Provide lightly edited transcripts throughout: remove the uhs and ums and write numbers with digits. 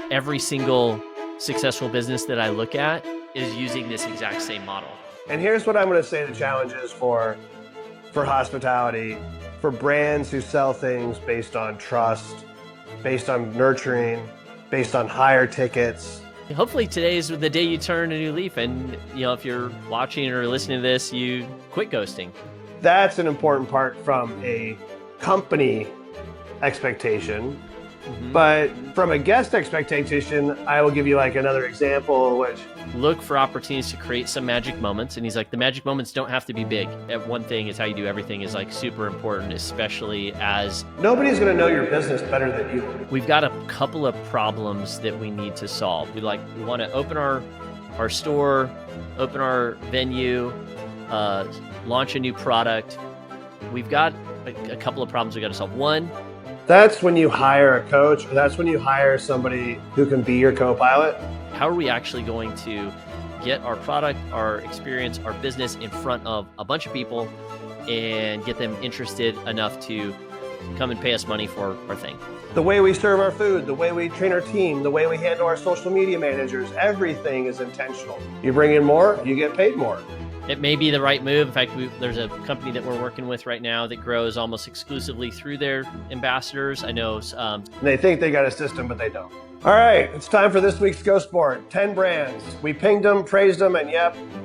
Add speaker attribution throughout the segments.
Speaker 1: Every single successful business that I look at is using this exact same model.
Speaker 2: And here's what I'm going to say the challenge is for hospitality, for brands who sell things based on trust, based on nurturing, based on higher tickets.
Speaker 1: Hopefully today's the day you turn a new leaf and, if you're watching or listening to this, you quit ghosting.
Speaker 2: That's an important part from a company expectation. But from a guest expectation, I will give you like another example, which
Speaker 1: look for opportunities to create some magic moments. And he's like, the magic moments don't have to be big. One thing is how you do everything is like super important, especially as
Speaker 2: nobody's going to know your business better than you.
Speaker 1: We've got a couple of problems that we need to solve. We want to open our store, open our venue, launch a new product. We've got a couple of problems we got to solve. One,
Speaker 2: that's when you hire a coach. That's when you hire somebody who can be your co-pilot.
Speaker 1: How are we actually going to get our product, our experience, our business in front of a bunch of people and get them interested enough to come and pay us money for our thing?
Speaker 2: The way we serve our food, the way we train our team, the way we handle our social media managers, everything is intentional. You bring in more, you get paid more.
Speaker 1: It may be the right move. In fact, there's a company that we're working with right now that grows almost exclusively through their ambassadors. I know.
Speaker 2: They think they got a system, but they don't. All right, it's time for this week's Ghost Board. 10 brands. We pinged them, praised them, and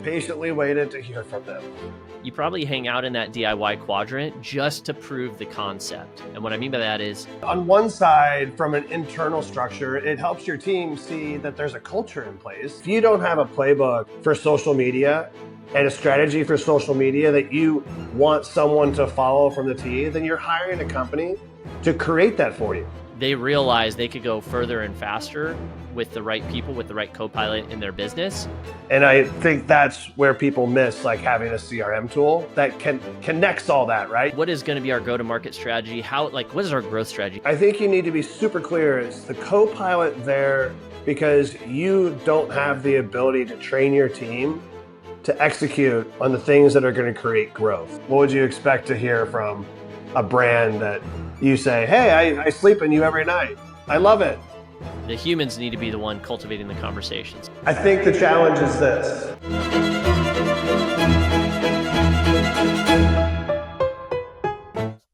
Speaker 2: patiently waited to hear from them.
Speaker 1: You probably hang out in that DIY quadrant just to prove the concept. And what I mean by that is,
Speaker 2: on one side, from an internal structure, it helps your team see that there's a culture in place. If you don't have a playbook for social media and a strategy for social media that you want someone to follow from the T, then you're hiring a company to create that for you.
Speaker 1: They realize they could go further and faster with the right people, with the right co-pilot in their business.
Speaker 2: And I think that's where people miss like having a CRM tool that connects all that, right?
Speaker 1: What is going to be our go-to-market strategy? What is our growth strategy?
Speaker 2: I think you need to be super clear. It's the co-pilot there because you don't have the ability to train your team to execute on the things that are going to create growth. What would you expect to hear from a brand that you say, hey, I sleep in you every night. I love it.
Speaker 1: The humans need to be the one cultivating the conversations.
Speaker 2: I think the challenge is this.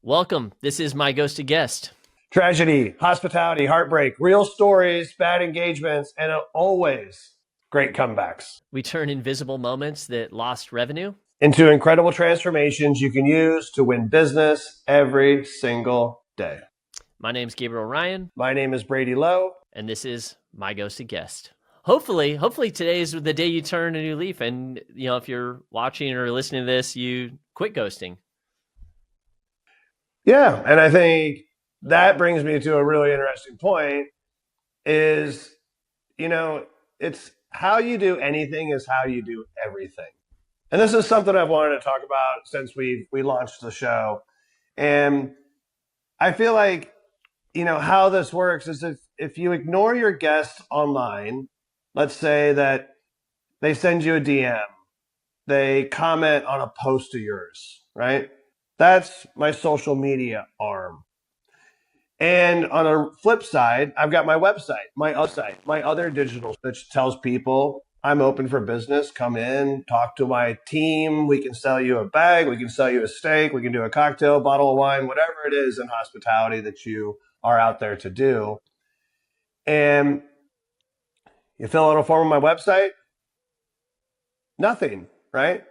Speaker 1: Welcome. This is My Ghosted Guest.
Speaker 2: Tragedy, hospitality, heartbreak, real stories, bad engagements, and always great comebacks.
Speaker 1: We turn invisible moments that lost revenue
Speaker 2: into incredible transformations you can use to win business every single day.
Speaker 1: My name's Gabriel Ryan.
Speaker 2: My name is Brady Lowe.
Speaker 1: And this is My Ghosted Guest. Hopefully today's the day you turn a new leaf and, if you're watching or listening to this, you quit ghosting.
Speaker 2: Yeah, and I think that brings me to a really interesting point is, it's how you do anything is how you do everything. And this is something I've wanted to talk about since we launched the show. And I feel like, how this works is if you ignore your guests online, let's say that they send you a DM, they comment on a post of yours, right? That's my social media arm. And on a flip side, I've got my website, my other digital, which tells people I'm open for business. Come in, talk to my team. We can sell you a bag. We can sell you a steak. We can do a cocktail, bottle of wine, whatever it is in hospitality that you are out there to do. And you fill out a form on my website, nothing, right?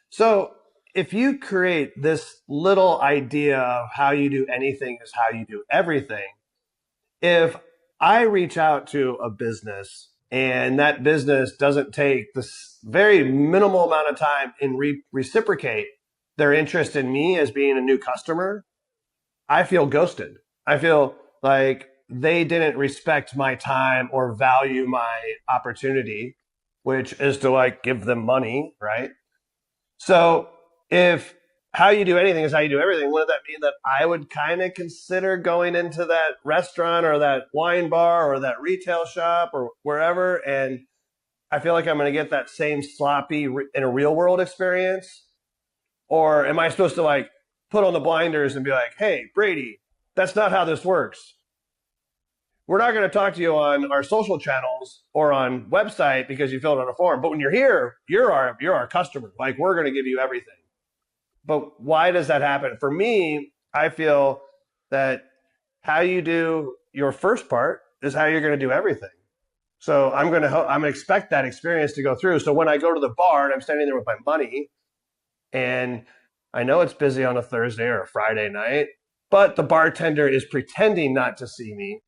Speaker 2: So if you create this little idea of how you do anything is how you do everything, if I reach out to a business and that business doesn't take this very minimal amount of time and reciprocate their interest in me as being a new customer, I feel ghosted. I feel like they didn't respect my time or value my opportunity, which is to give them money, right? So if how you do anything is how you do everything, wouldn't that mean that I would kind of consider going into that restaurant or that wine bar or that retail shop or wherever, and I feel like I'm going to get that same sloppy in a real world experience? Or am I supposed to put on the blinders and be like, hey, Brady, that's not how this works? we're not going to talk to you on our social channels or on website because you filled out a form. But when you're here, you're our customer. Like, we're going to give you everything. But why does that happen? For me, I feel that how you do your first part is how you're going to do everything. So I'm going to expect that experience to go through. So when I go to the bar and I'm standing there with my money, and I know it's busy on a Thursday or a Friday night, but the bartender is pretending not to see me.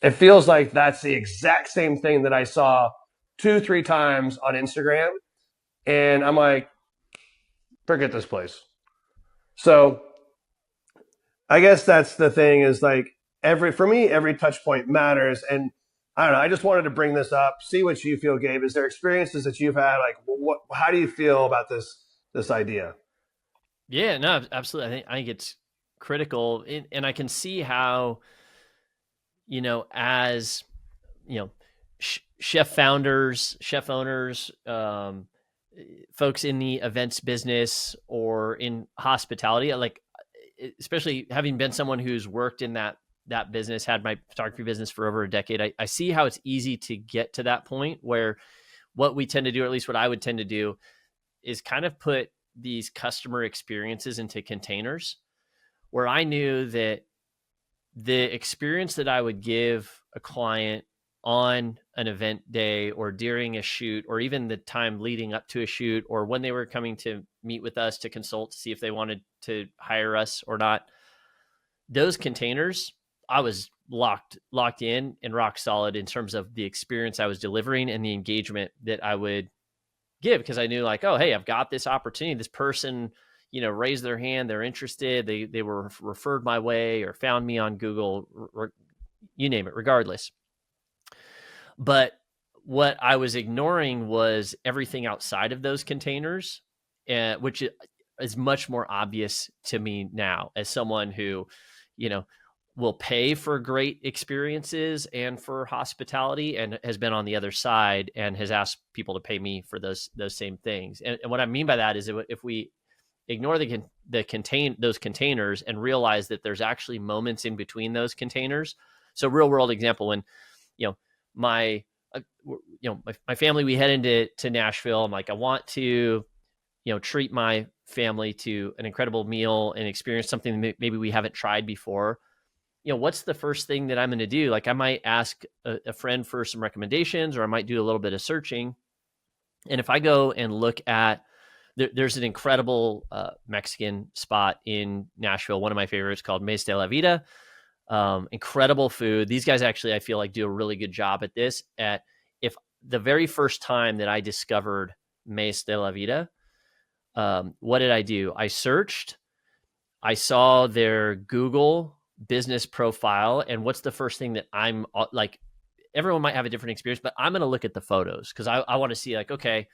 Speaker 2: It feels like that's the exact same thing that I saw 2, 3 times on Instagram. And I'm like, forget this place. So I guess that's the thing, is like, for me, every touch point matters. And I don't know, I just wanted to bring this up, see what you feel, Gabe. Is there experiences that you've had? Like, how do you feel about this idea?
Speaker 1: Yeah, no, absolutely. I think it's critical, and I can see how, as chef founders, chef owners, folks in the events business or in hospitality, like, especially having been someone who's worked in that business, had my photography business for over a decade, I see how it's easy to get to that point where what we tend to do, or at least what I would tend to do, is kind of put these customer experiences into containers, where I knew that the experience that I would give a client on an event day or during a shoot, or even the time leading up to a shoot, or when they were coming to meet with us to consult to see if they wanted to hire us or not, those containers, I was locked in and rock solid in terms of the experience I was delivering and the engagement that I would give, because I knew, like, oh, hey, I've got this opportunity. This person, raised their hand. They're interested. They were referred my way or found me on Google, you name it, regardless. But what I was ignoring was everything outside of those containers, which is much more obvious to me now as someone who, will pay for great experiences and for hospitality, and has been on the other side and has asked people to pay me for those same things. And what I mean by that is, if we ignore those containers and realize that there's actually moments in between those containers. So, real world example, when my my family, we head into Nashville. I'm like, I want to treat my family to an incredible meal and experience something that maybe we haven't tried before. What's the first thing that I'm going to do? Like, I might ask a friend for some recommendations, or I might do a little bit of searching. And if I go and look at, there's an incredible Mexican spot in Nashville, one of my favorites, called Mesa de la Vida. Incredible food. These guys actually, I feel like, do a really good job at this. If the very first time that I discovered Mesa de la Vida, what did I do? I searched, I saw their Google business profile, and what's the first thing that I'm like, everyone might have a different experience, but I'm going to look at the photos, because I want to see, like, okay,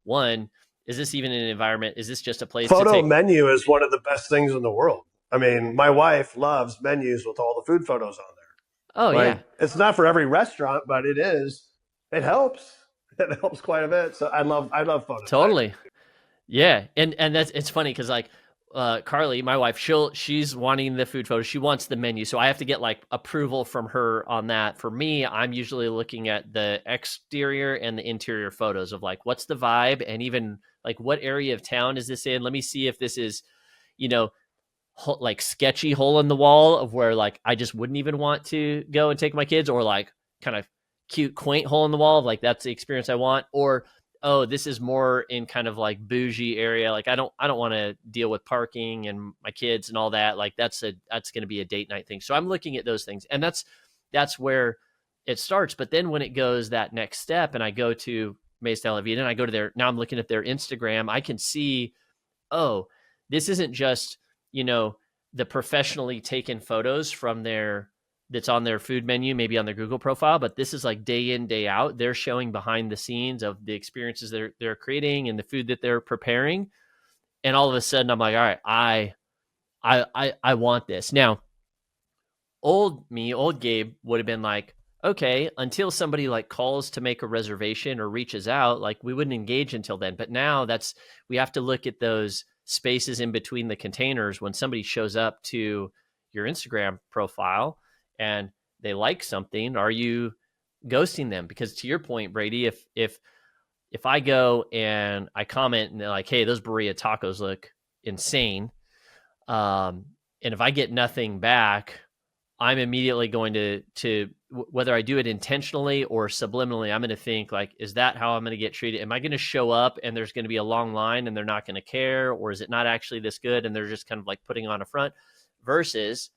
Speaker 1: one, is this even an environment? Is this just a place to
Speaker 2: Photo
Speaker 1: take?
Speaker 2: menu is one of the best things in the world. I mean, my wife loves menus with all the food photos on
Speaker 1: Oh
Speaker 2: there.
Speaker 1: yeah,
Speaker 2: Like, it's not for every restaurant, but it is. It helps. It helps quite a bit. So I love photos.
Speaker 1: totally. Yeah, and it's funny because, like, Carly, my wife, she's wanting the food photos. She wants the menu, so I have to get, like, approval from her on that. For me, I'm usually looking at the exterior and the interior photos of, like, what's the vibe, and even, like, what area of town is this in? Let me see if this is, you know, like, sketchy hole in the wall of where, like, I just wouldn't even want to go and take my kids, or, like, kind of cute, quaint hole in the wall of, like, that's the experience I want, or, oh, this is more in kind of like bougie area. Like, I don't want to deal with parking and my kids and all that. Like, that's going to be a date night thing. So I'm looking at those things, and that's where it starts. But then when it goes that next step, and I go to Mesa de la Vida, and I go to now I'm looking at their Instagram, I can see, oh, this isn't just, the professionally taken photos from that's on their food menu, maybe on their Google profile, but this is, like, day in, day out. They're showing behind the scenes of the experiences they're creating and the food that they're preparing. And all of a sudden I'm like, all right, I want this. Now, old Gabe would have been like, okay, until somebody, like, calls to make a reservation or reaches out, like, we wouldn't engage until then. But now we have to look at those spaces in between the containers when somebody shows up to your Instagram profile, and they like something, are you ghosting them? Because to your point, Brady, if I go and I comment and they're like, hey, those burrito tacos look insane, and if I get nothing back, I'm immediately going to whether I do it intentionally or subliminally, I'm going to think like, is that how I'm going to get treated? Am I going to show up and there's going to be a long line and they're not going to care, or is it not actually this good and they're just kind of like putting on a front? Versus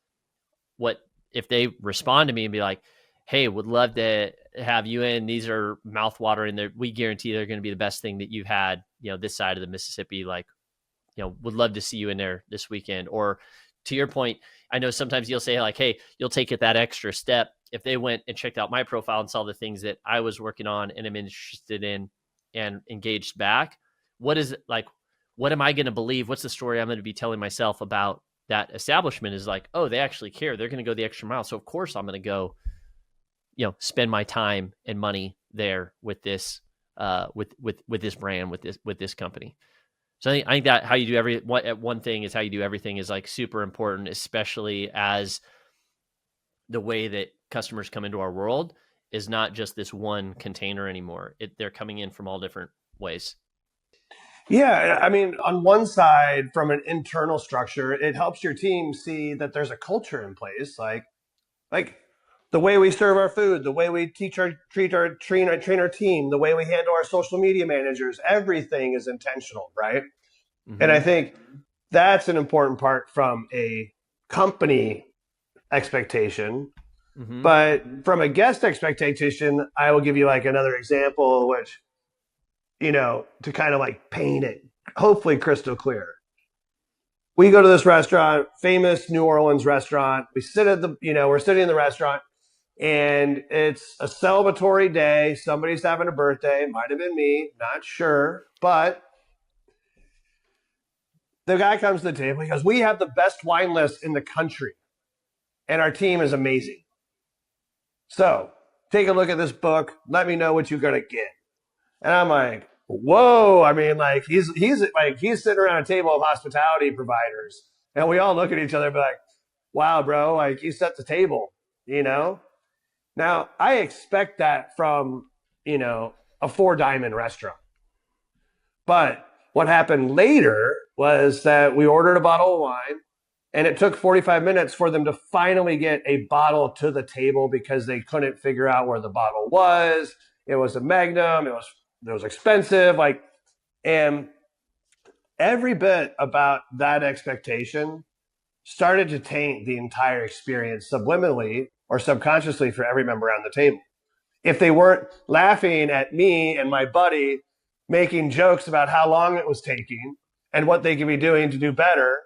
Speaker 1: what if they respond to me and be like, hey, would love to have you in. These are mouthwatering. We guarantee they're going to be the best thing that you've had, this side of the Mississippi. Like, would love to see you in there this weekend. Or to your point, I know sometimes you'll say like, hey, you'll take it that extra step. If they went and checked out my profile and saw the things that I was working on and am interested in and engaged back, what is it like? What am I going to believe? What's the story I'm going to be telling myself about that establishment? Is like, oh, they actually care. They're going to go the extra mile. So of course I'm going to go, spend my time and money there with this, with this brand, with this company. So I think that how you do one thing is how you do everything is like super important, especially as the way that customers come into our world is not just this one container anymore. They're coming in from all different ways.
Speaker 2: Yeah, I mean, on one side, from an internal structure, it helps your team see that there's a culture in place, like the way we serve our food, the way we train our team, the way we handle our social media managers, everything is intentional, right?
Speaker 1: Mm-hmm.
Speaker 2: And I think that's an important part from a company expectation.
Speaker 1: Mm-hmm.
Speaker 2: But from a guest expectation, I will give you like another example, which, to kind of like paint it, hopefully crystal clear. We go to this restaurant, famous New Orleans restaurant. We sit at we're sitting in the restaurant, and it's a celebratory day. Somebody's having a birthday. It might have been me, not sure. But the guy comes to the table. He goes, we have the best wine list in the country, and our team is amazing. So take a look at this book. Let me know what you're going to get. And I'm like, whoa. I mean, like he's sitting around a table of hospitality providers, and we all look at each other and be like, wow, bro, like you set the table, Now I expect that from, a Four Diamond restaurant. But what happened later was that we ordered a bottle of wine, and it took 45 minutes for them to finally get a bottle to the table because they couldn't figure out where the bottle was. It was a Magnum. It was expensive. And every bit about that expectation started to taint the entire experience subliminally or subconsciously for every member around the table. If they weren't laughing at me and my buddy making jokes about how long it was taking and what they could be doing to do better,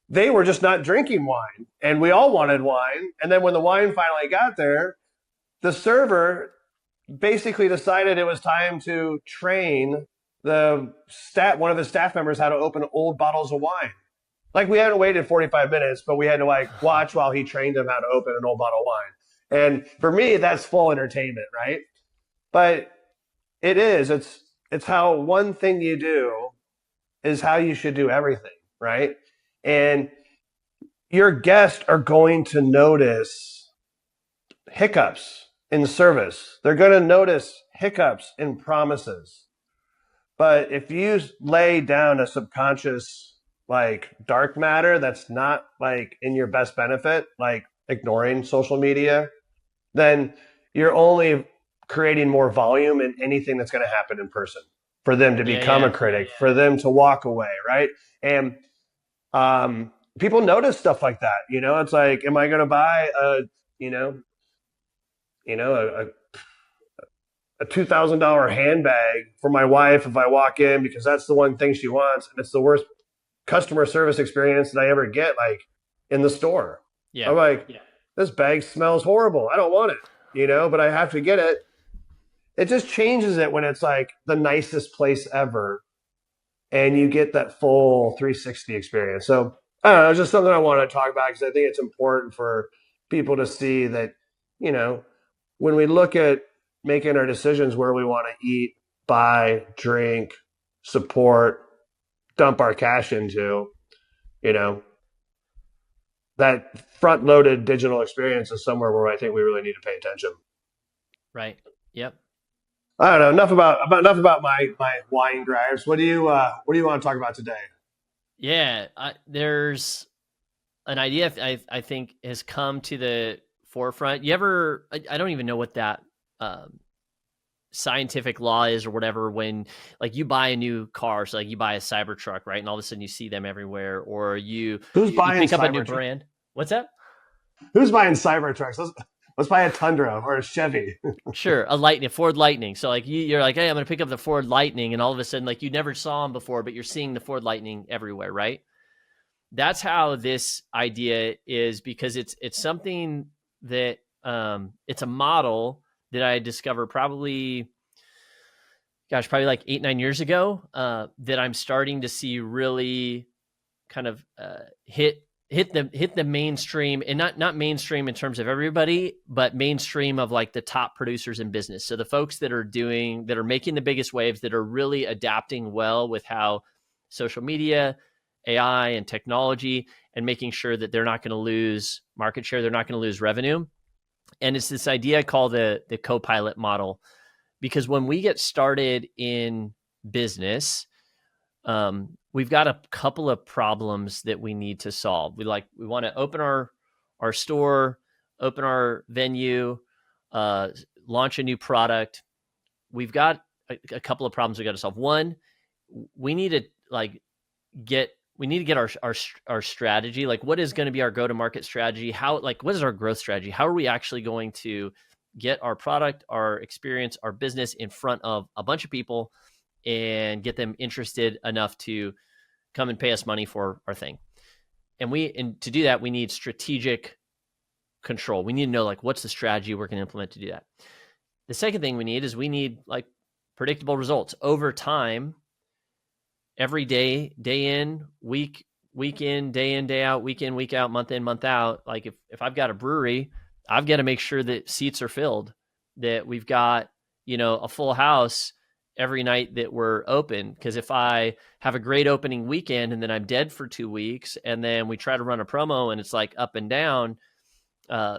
Speaker 2: they were just not drinking wine. And we all wanted wine. And then when the wine finally got there, the server basically decided it was time to train one of the staff members how to open old bottles of wine. Like we hadn't waited 45 minutes, but we had to watch while he trained them how to open an old bottle of wine. And for me, that's full entertainment, right? But it's how one thing you do is how you should do everything, right? And your guests are going to notice hiccups in service. They're going to notice hiccups in promises. But if you lay down a subconscious dark matter that's not in your best benefit, like ignoring social media, then you're only creating more volume in anything that's going to happen in person for them to become a critic, for them to walk away, right? And people notice stuff like that. It's like, am I going to buy a $2,000 handbag for my wife if I walk in because that's the one thing she wants, and it's the worst customer service experience that I ever get, in the store. Yeah. I'm like, this bag smells horrible. I don't want it, but I have to get it. It just changes it when it's the nicest place ever, and you get that full 360 experience. So I don't know, it's just something I want to talk about because I think it's important for people to see that, when we look at making our decisions where we want to eat, buy, drink, support, dump our cash into, that front loaded digital experience is somewhere where I think we really need to pay attention.
Speaker 1: Right. Yep.
Speaker 2: I don't know. Enough about my wine gripes. What do you want to talk about today?
Speaker 1: Yeah. There's an idea I think has come to the forefront. I don't even know what that um, scientific law is or whatever, when like you buy a new car, so like you buy a Cybertruck, right? And all of a sudden you see them everywhere, or
Speaker 2: Who's
Speaker 1: you
Speaker 2: buying
Speaker 1: pick up a new
Speaker 2: Cybertruck?
Speaker 1: brand. What's that?
Speaker 2: Who's buying Cybertrucks? Let's buy a Tundra or a Chevy.
Speaker 1: Sure, a Ford Lightning. So like you're like, hey, I'm gonna pick up the Ford Lightning, and all of a sudden, like you never saw them before, but you're seeing the Ford Lightning everywhere, right? That's how this idea is, because it's something that it's a model that I discovered probably like 8-9 years ago, that I'm starting to see really kind of hit the mainstream, and not mainstream in terms of everybody, but mainstream of like the top producers in business. So the folks that are making the biggest waves, that are really adapting well with how social media, AI, and technology, and making sure that they're not going to lose market share, they're not going to lose revenue. And it's this idea called the co-pilot model, because when we get started in business, we've got a couple of problems that we need to solve. We want to open our store, open our venue, uh, launch a new product. We've got a couple of problems we got to solve. One, we need to get our strategy. Like, what is going to be our go to market strategy? What is our growth strategy? How are we actually going to get our product, our experience, our business in front of a bunch of people and get them interested enough to come and pay us money for our thing? And to do that, we need strategic control. We need to know like what's the strategy we're going to implement to do that. The second thing we need like predictable results over time, every day, day in, week in, day out, week in, week out, month in, month out. Like if I've got a brewery, I've got to make sure that seats are filled, that we've got, a full house every night that we're open. Because if I have a great opening weekend and then I'm dead for 2 weeks, and then we try to run a promo and it's like up and down, uh,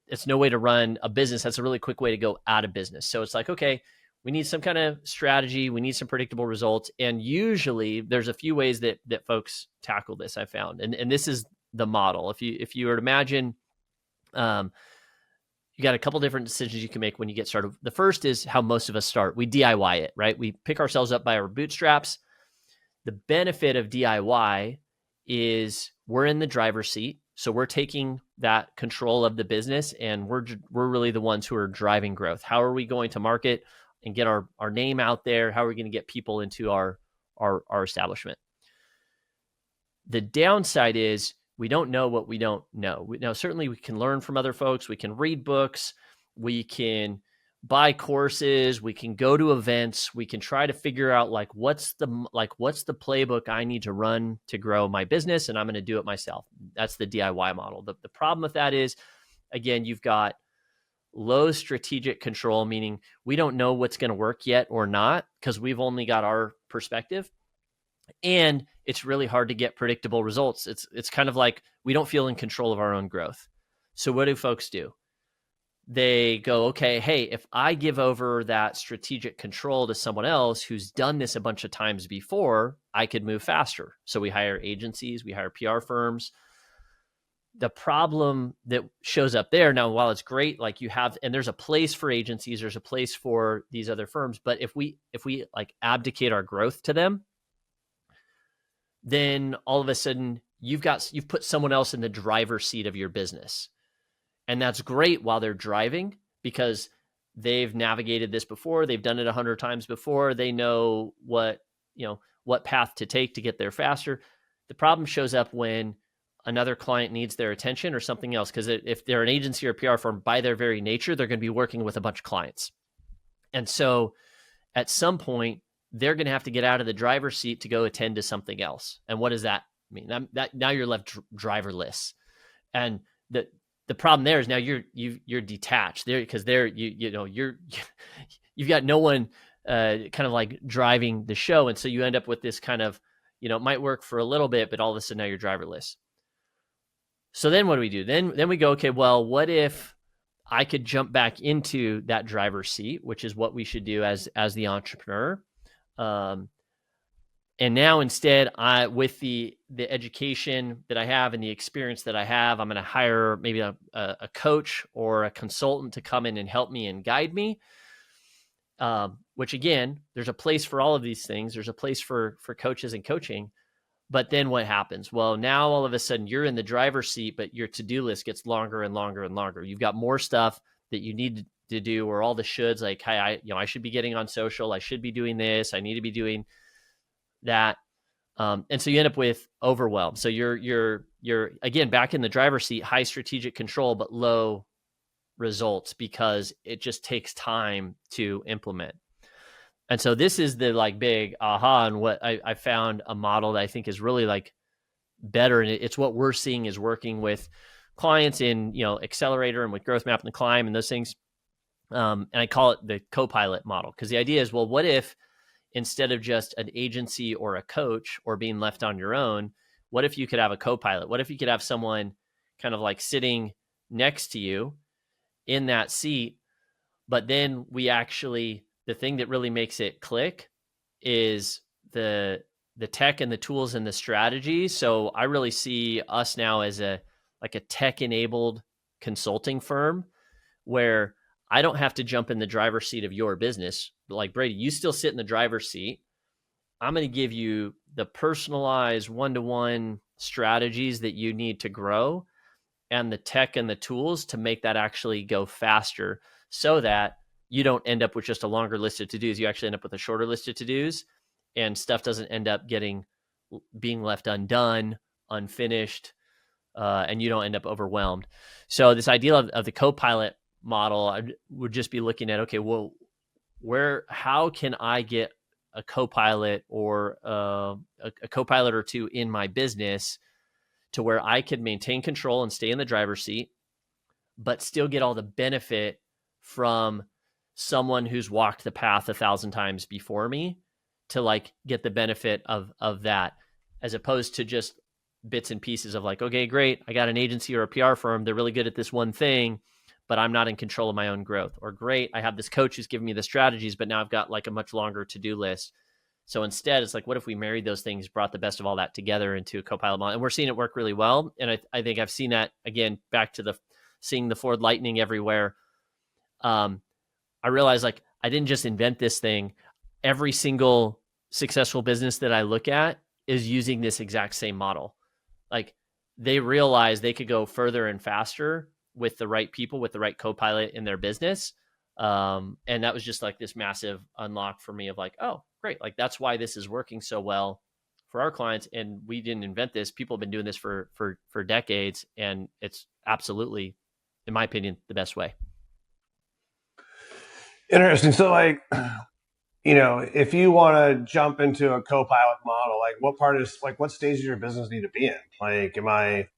Speaker 1: it's no way to run a business. That's a really quick way to go out of business. So it's like, okay, we need some kind of strategy. We need some predictable results. And usually there's a few ways that folks tackle this, I found. And this is the model. If you were to imagine, you got a couple different decisions you can make when you get started. The first is how most of us start. We DIY it, right? We pick ourselves up by our bootstraps. The benefit of DIY is we're in the driver's seat. So we're taking that control of the business, and we're really the ones who are driving growth. How are we going to market and get our name out there? How are we going to get people into our establishment? The downside is we don't know what we don't know. Now, certainly we can learn from other folks. We can read books. We can buy courses. We can go to events. We can try to figure out what's the playbook I need to run to grow my business, and I'm going to do it myself. That's the DIY model. The problem with that is, again, you've got low strategic control, meaning we don't know what's going to work yet or not, because we've only got our perspective. And it's really hard to get predictable results. It's kind of like we don't feel in control of our own growth. So what do folks do? They go, okay, hey, if I give over that strategic control to someone else who's done this a bunch of times before, I could move faster. So we hire agencies, we hire PR firms. The problem that shows up there now, while it's great, like and there's a place for agencies, there's a place for these other firms, but if we like abdicate our growth to them, then all of a sudden you've put someone else in the driver's seat of your business. And that's great while they're driving, because they've navigated this before. They've done it 100 times before. They know what path to take to get there faster. The problem shows up when another client needs their attention or something else, because if they're an agency or PR firm, by their very nature, they're going to be working with a bunch of clients. And so at some point, they're going to have to get out of the driver's seat to go attend to something else. And what does that mean? That now you're left driverless. And the problem there is now you're detached there, because you've got no one kind of like driving the show. And so you end up with this kind of, it might work for a little bit, but all of a sudden now you're driverless. So then what do we do? Then we go, okay, well, what if I could jump back into that driver's seat, which is what we should do as the entrepreneur. Um, and now instead, with the education that I have and the experience that I have, I'm going to hire maybe a coach or a consultant to come in and help me and guide me. Which again, there's a place for all of these things. There's a place for coaches and coaching. But then what happens? Well, now all of a sudden you're in the driver's seat, but your to-do list gets longer and longer and longer. You've got more stuff that you need to do, or all the shoulds, like, hey, I should be getting on social. I should be doing this. I need to be doing that. And so you end up with overwhelm. So you're again back in the driver's seat, high strategic control, but low results because it just takes time to implement. And so this is the like big aha, and what I found a model that I think is really like better, and it's what we're seeing is working with clients in Accelerator and with Growth Map and the Climb and those things. And I call it the co-pilot model, because the idea is, well, what if instead of just an agency or a coach or being left on your own, what if you could have a co-pilot? What if you could have someone kind of like sitting next to you in that seat, but then the thing that really makes it click is the tech and the tools and the strategy. So I really see us now as a tech-enabled consulting firm where I don't have to jump in the driver's seat of your business. Like, Brady, you still sit in the driver's seat. I'm going to give you the personalized one-to-one strategies that you need to grow and the tech and the tools to make that actually go faster, so that you don't end up with just a longer list of to-dos. You actually end up with a shorter list of to-dos, and stuff doesn't end up being left undone, unfinished, and you don't end up overwhelmed. So this idea of the co-pilot model, I would just be looking at, okay, well, how can I get a co-pilot or a co-pilot or two in my business to where I could maintain control and stay in the driver's seat, but still get all the benefit from someone who's walked the path 1,000 times before me, to like get the benefit of that, as opposed to just bits and pieces of like, okay, great, I got an agency or a PR firm, they're really good at this one thing, but I'm not in control of my own growth. Or great, I have this coach who's giving me the strategies, but now I've got like a much longer to-do list. So instead, it's like, what if we married those things, brought the best of all that together into a co-pilot model? And we're seeing it work really well. And I think I've seen that, again, back to seeing the Ford Lightning everywhere. I realized, like, I didn't just invent this thing. Every single successful business that I look at is using this exact same model. Like, they realized they could go further and faster with the right people, with the right co-pilot in their business. And that was just like this massive unlock for me of like, oh, great. Like, that's why this is working so well for our clients. And we didn't invent this. People have been doing this for decades. And it's absolutely, in my opinion, the best way.
Speaker 2: Interesting. So, like, if you want to jump into a co-pilot model, like, what stage does your business need to be in? Like, am I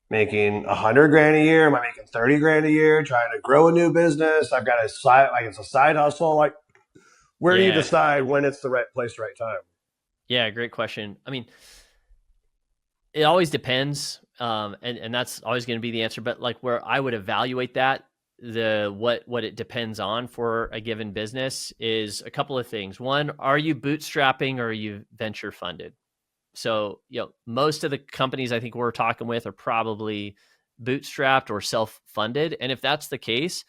Speaker 2: making $100,000 a year? Am I making $30,000 a year? Trying to grow a new business? I've got it's a side hustle. Like, where do you decide when it's the right place, right time?
Speaker 1: Yeah, great question. I mean, it always depends, and that's always going to be the answer. But like, where I would evaluate that, what it depends on for a given business is a couple of things. One, are you bootstrapping or are you venture funded? So, most of the companies I think we're talking with are probably bootstrapped or self-funded. And if that's the case,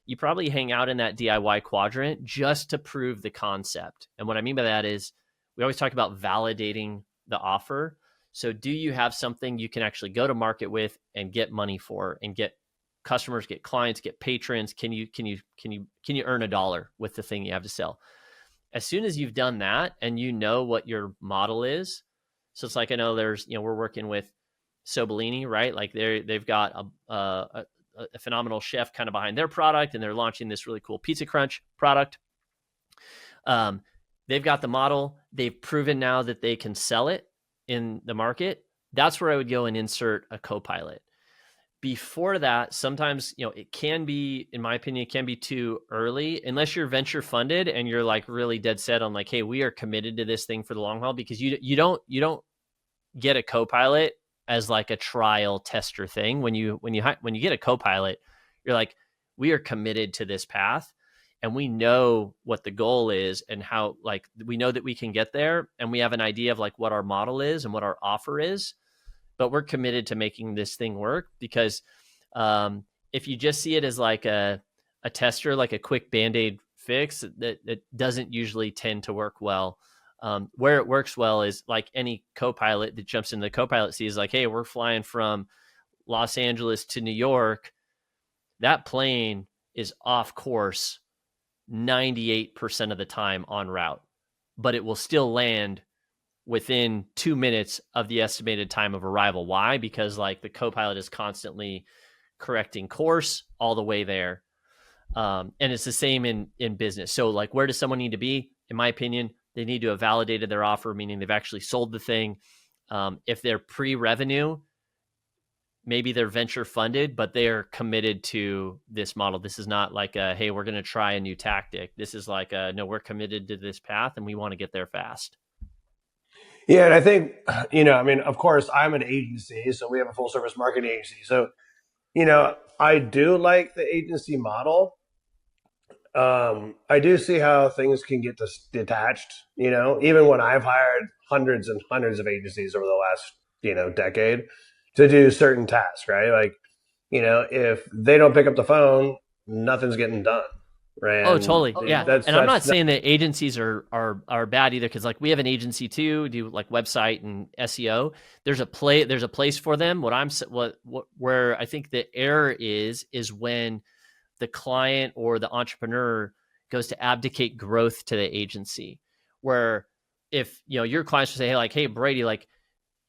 Speaker 1: you probably hang out in that DIY quadrant just to prove the concept. And what I mean by that is, we always talk about validating the offer. So do you have something you can actually go to market with and get money for, and get customers, get clients, get patrons? Can you earn $1 with the thing you have to sell? As soon as you've done that and you know what your model is, so it's like, I know there's, we're working with Sobolini, right? Like they've got a phenomenal chef kind of behind their product, and they're launching this really cool Pizza Crunch product. They've got the model. They've proven now that they can sell it in the market. That's where I would go and insert a co-pilot. Before that, sometimes, it can be, in my opinion, it can be too early, unless you're venture funded and you're like really dead set on like, hey, we are committed to this thing for the long haul, because you don't get a co-pilot as like a trial tester thing. When you get a co-pilot, you're like, we are committed to this path, and we know what the goal is and how, like, we know that we can get there, and we have an idea of like what our model is and what our offer is, but we're committed to making this thing work. Because if you just see it as like a tester, like a quick band-aid fix, that doesn't usually tend to work well. Where it works well is like any co-pilot that jumps into the co-pilot seat is like, hey, we're flying from Los Angeles to New York. That plane is off course 98% of the time en route, but it will still land within 2 minutes of the estimated time of arrival. Why? Because like the co-pilot is constantly correcting course all the way there. And it's the same in business. So like, where does someone need to be? In my opinion, they need to have validated their offer, meaning they've actually sold the thing. If they're pre-revenue, maybe they're venture funded, but they're committed to this model. This is not like a, hey, we're going to try a new tactic. This is like a, no, we're committed to this path and we want to get there fast.
Speaker 2: Yeah, and I think, I mean, of course, I'm an agency, so we have a full service marketing agency. So, I do like the agency model. I do see how things can get detached, even when I've hired hundreds and hundreds of agencies over the last, decade to do certain tasks, right? Like, if they don't pick up the phone, nothing's getting done. Right.
Speaker 1: Oh,
Speaker 2: And
Speaker 1: totally. Yeah. And I'm not saying that agencies are bad either, because like we have an agency too, do like website and SEO. There's a place for them. Where I think the error is when the client or the entrepreneur goes to abdicate growth to the agency. Where if your clients will say, hey Brady, like,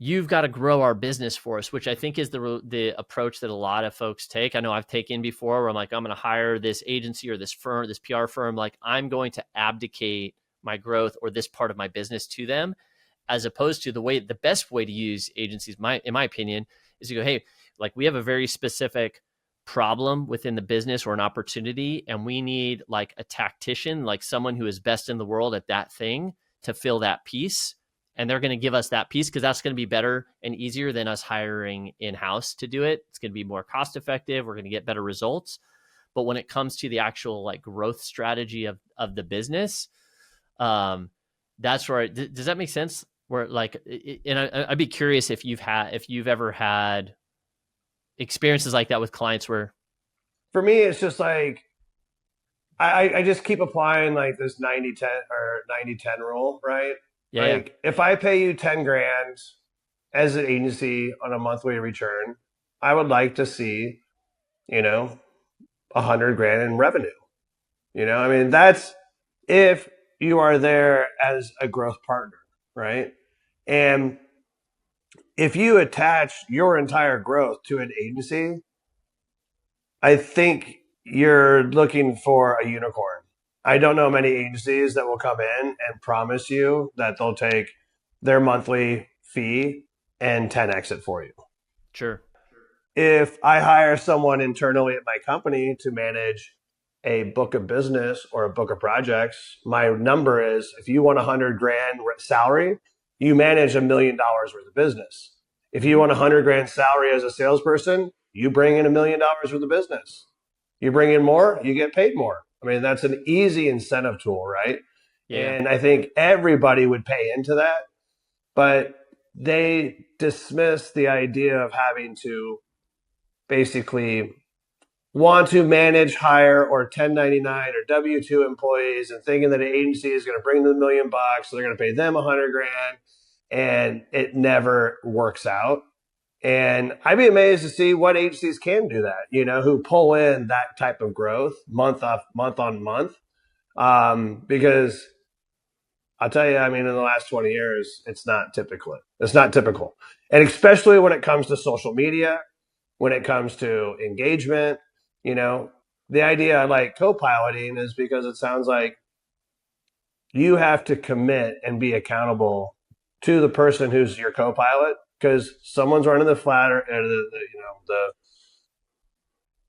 Speaker 1: you've got to grow our business for us, which I think is the approach that a lot of folks take. I know I've taken before, where I'm like, I'm going to hire this agency or this firm, this PR firm. Like, I'm going to abdicate my growth or this part of my business to them, as opposed to the best way to use agencies, in my opinion, is to go, hey, like, we have a very specific problem within the business or an opportunity, and we need like a tactician, like someone who is best in the world at that thing, to fill that piece. And they're going to give us that piece because that's going to be better and easier than us hiring in-house to do it. It's going to be more cost effective. We're going to get better results. But when it comes to the actual like growth strategy of the business, that's where does that make sense? Where like, and I'd be curious if you've ever had experiences like that with clients where.
Speaker 2: For me, it's just like, I just keep applying like this 90-10 or 90-10 rule, right?
Speaker 1: Yeah, yeah.
Speaker 2: Like, if I pay you 10 grand as an agency on a monthly return, I would like to see, 100 grand in revenue. I mean, that's if you are there as a growth partner, right? And if you attach your entire growth to an agency, I think you're looking for a unicorn. I don't know many agencies that will come in and promise you that they'll take their monthly fee and 10x it for you.
Speaker 1: Sure.
Speaker 2: If I hire someone internally at my company to manage a book of business or a book of projects, my number is, if you want 100 grand salary, you manage $1 million worth of business. If you want 100 grand salary as a salesperson, you bring in $1 million worth of business. You bring in more, you get paid more. I mean, that's an easy incentive tool, right?
Speaker 1: Yeah.
Speaker 2: And I think everybody would pay into that, but they dismiss the idea of having to basically want to manage, hire, or 1099 or W-2 employees, and thinking that an agency is going to bring them $1 million, so they're going to pay them 100 grand, and it never works out. And I'd be amazed to see what agencies can do that, who pull in that type of growth month on month. Because I'll tell you, I mean, in the last 20 years, it's not typical. It's not typical. And especially when it comes to social media, when it comes to engagement, the idea I like co-piloting is because it sounds like you have to commit and be accountable to the person who's your co-pilot, because someone's running the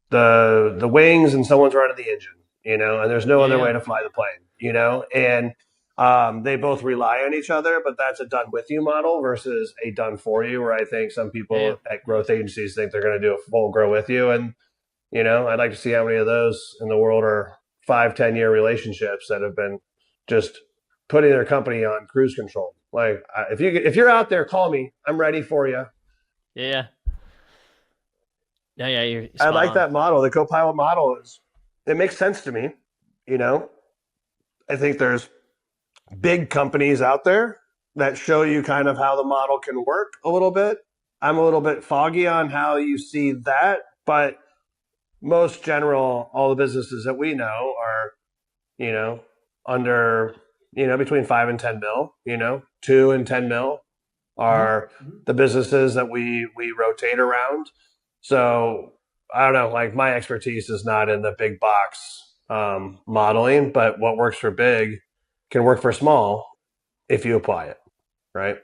Speaker 2: the wings and someone's running the engine, and there's no other way to fly the plane, and They both rely on each other, but that's a done with you model versus a done for you, where I think some
Speaker 1: Yeah.
Speaker 2: people at growth agencies think they're going to do a full grow with you. And, I'd like to see how many of those in the world are 5, 10 year relationships that have been just putting their company on cruise control. Like, if you're out there, call me. I'm ready for you.
Speaker 1: Yeah. Yeah. You're
Speaker 2: I
Speaker 1: spot
Speaker 2: like
Speaker 1: on.
Speaker 2: that model. The Copilot model it makes sense to me. You know, I think there's big companies out there that show you kind of how the model can work a little bit. I'm a little bit foggy on how you see that, but most general, all the businesses that we know are, you know, under, between 5 and 10 mil, 2 and 10 mil
Speaker 1: Mhm.
Speaker 2: are the businesses that we rotate around. So I don't know, like my expertise is not in the big box modeling, but what works for big can work for small if you apply it, right?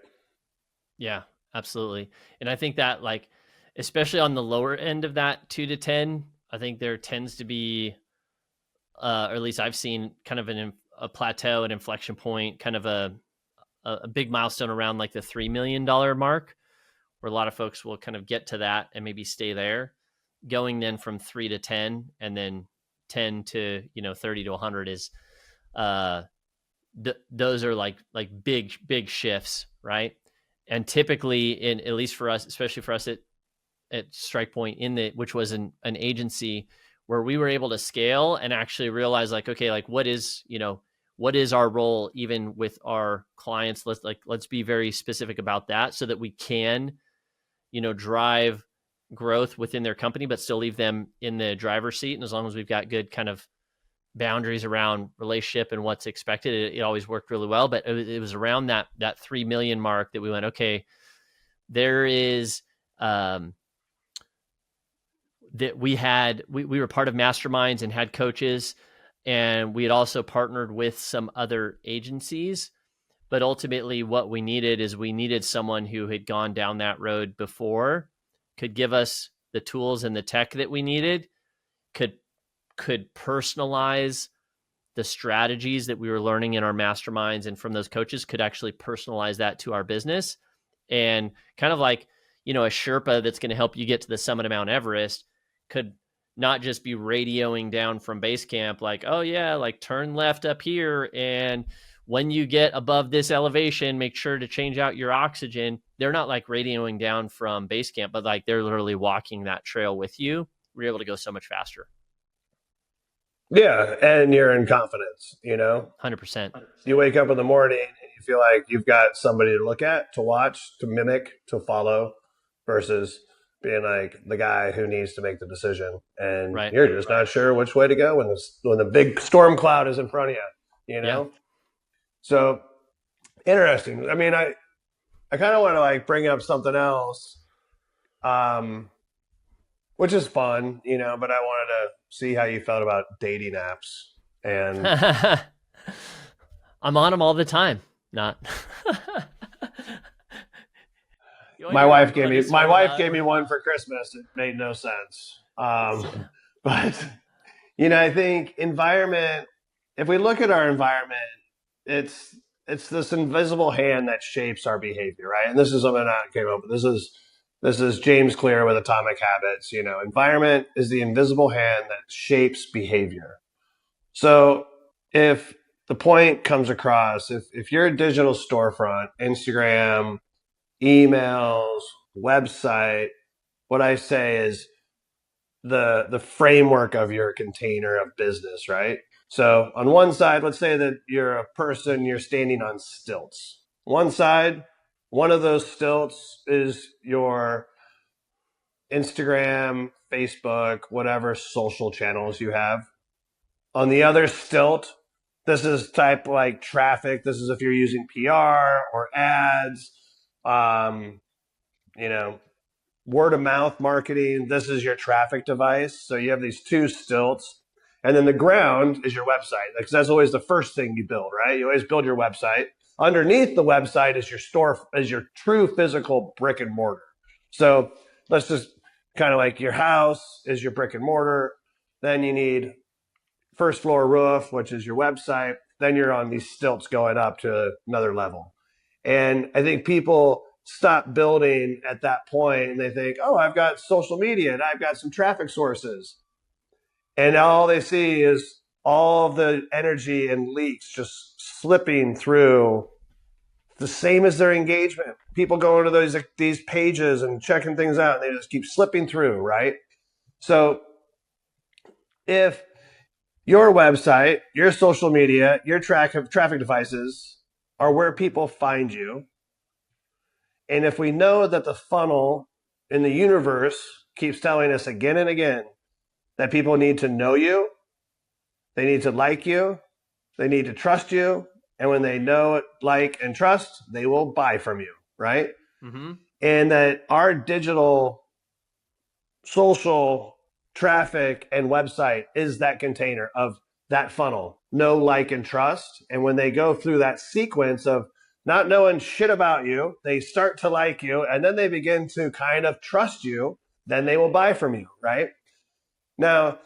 Speaker 1: Yeah, absolutely. And I think that like, especially on the lower end of that 2 to 10, I think there tends to be, or at least I've seen kind of a plateau, an inflection point, kind of a big milestone around like the $3 million mark, where a lot of folks will kind of get to that and maybe stay there. Going then from 3 to 10, and then 10 to 30 to 100 is uh those are like big shifts, right? And typically, in at least for us, especially for us at Strike Point, in the which was an agency where we were able to scale and actually realize like, okay, like what is our role even with our clients? Let's be very specific about that so that we can drive growth within their company, but still leave them in the driver's seat. And as long as we've got good kind of boundaries around relationship and what's expected, it always worked really well. But it was around that 3 million mark that we went, okay, there is that we were part of masterminds and had coaches, and we had also partnered with some other agencies. But ultimately what we needed is we needed someone who had gone down that road before, could give us the tools and the tech that we needed, could personalize the strategies that we were learning in our masterminds and from those coaches, could actually personalize that to our business. And kind of like, a Sherpa that's going to help you get to the summit of Mount Everest could not just be radioing down from base camp, like, oh yeah, like turn left up here. And when you get above this elevation, make sure to change out your oxygen. They're not like radioing down from base camp, but like they're literally walking that trail with you. We're able to go so much faster.
Speaker 2: Yeah, and you're in confidence,
Speaker 1: 100%.
Speaker 2: You wake up in the morning and you feel like you've got somebody to look at, to watch, to mimic, to follow, versus being like the guy who needs to make the decision and
Speaker 1: Right.
Speaker 2: you're just not sure which way to go when the big storm cloud is in front of you,
Speaker 1: Yeah.
Speaker 2: So interesting. I mean, I kind of want to like bring up something else, um, which is fun, but I wanted to see how you felt about dating apps. And
Speaker 1: I'm on them all the time. Not.
Speaker 2: my wife gave me one for Christmas. It made no sense. But I think environment. If we look at our environment, it's this invisible hand that shapes our behavior, right? And this is something I came up with. This is James Clear with Atomic Habits. Environment is the invisible hand that shapes behavior. So if the point comes across, if you're a digital storefront, Instagram, emails, website, what I say is the framework of your container of business, right? So on one side, let's say that you're a person, you're standing on stilts. One side, one of those stilts is your Instagram, Facebook, whatever social channels you have. On the other stilt, this is type like traffic. This is if you're using PR or ads, um, you know, word of mouth marketing. This is your traffic device. So you have these two stilts. And then the ground is your website, because that's always the first thing you build, right? You always build your website. Underneath the website is your store, is your true physical brick and mortar. So let's just kind of like your house is your brick and mortar. Then you need first floor roof, which is your website. then you're on these stilts going up to another level. And I think people stop building at that point and they think, oh, I've got social media and I've got some traffic sources. And all they see is all of the energy and leaks just slipping through, the same as their engagement. People go into these pages and checking things out, and they just keep slipping through, right? So if your website, your social media, your traffic devices are where people find you, and if we know that the funnel in the universe keeps telling us again and again that people need to know you, they need to like you, they need to trust you, and when they know, like, and trust, they will buy from you, right?
Speaker 1: Mm-hmm.
Speaker 2: And that our digital, social traffic and website is that container of that funnel. Know, like, and trust. And when they go through that sequence of not knowing shit about you, they start to like you, and then they begin to kind of trust you, then they will buy from you, right? Now,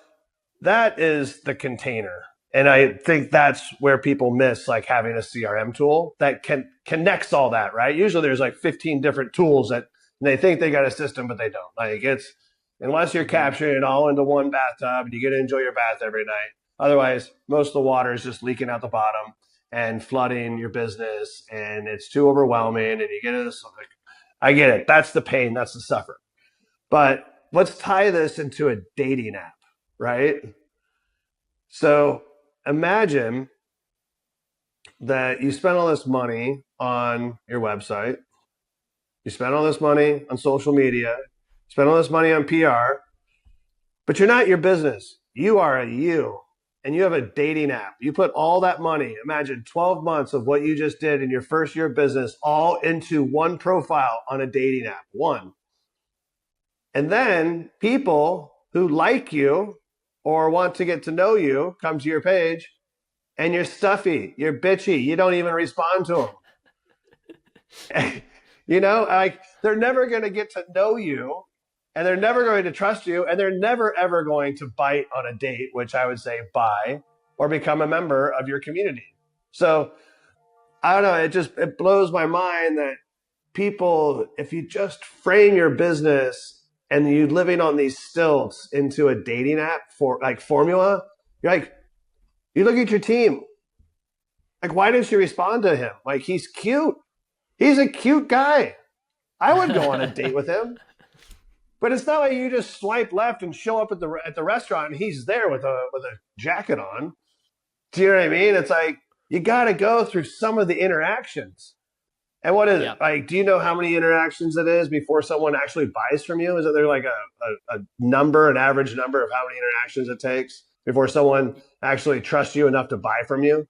Speaker 2: that is the container. And I think that's where people miss like having a CRM tool that connects all that, right? Usually there's like 15 different tools that they think they got a system, but they don't. Like it's, unless you're capturing it all into one bathtub and you get to enjoy your bath every night. Otherwise, most of the water is just leaking out the bottom and flooding your business, and it's too overwhelming, and you get into this, like, I get it. That's the pain. That's the suffer. But let's tie this into a dating app, right? So imagine that you spend all this money on your website, you spend all this money on social media, spend all this money on PR, but you're not your business. You are a you, and you have a dating app. You put all that money, imagine 12 months of what you just did in your first year of business, all into one profile on a dating app, one. And then people who like you or want to get to know you come to your page, and you're stuffy, you're bitchy, you don't even respond to them. You know, like they're never going to get to know you, and they're never going to trust you, and they're never ever going to bite on a date, which I would say buy or become a member of your community. So I don't know, it blows my mind that people, if you just frame your business and you living on these stilts into a dating app for like formula, you're like, you look at your team, like, why didn't you respond to him? Like, he's cute. He's a cute guy. I would go on a date with him. But it's not like you just swipe left and show up at the restaurant and he's there with a jacket on. Do you know what I mean? It's like you got to go through some of the interactions. And what is it? Like, do you know how many interactions it is before someone actually buys from you? Is it there like a number, an average number of how many interactions it takes before someone actually trusts you enough to buy from you?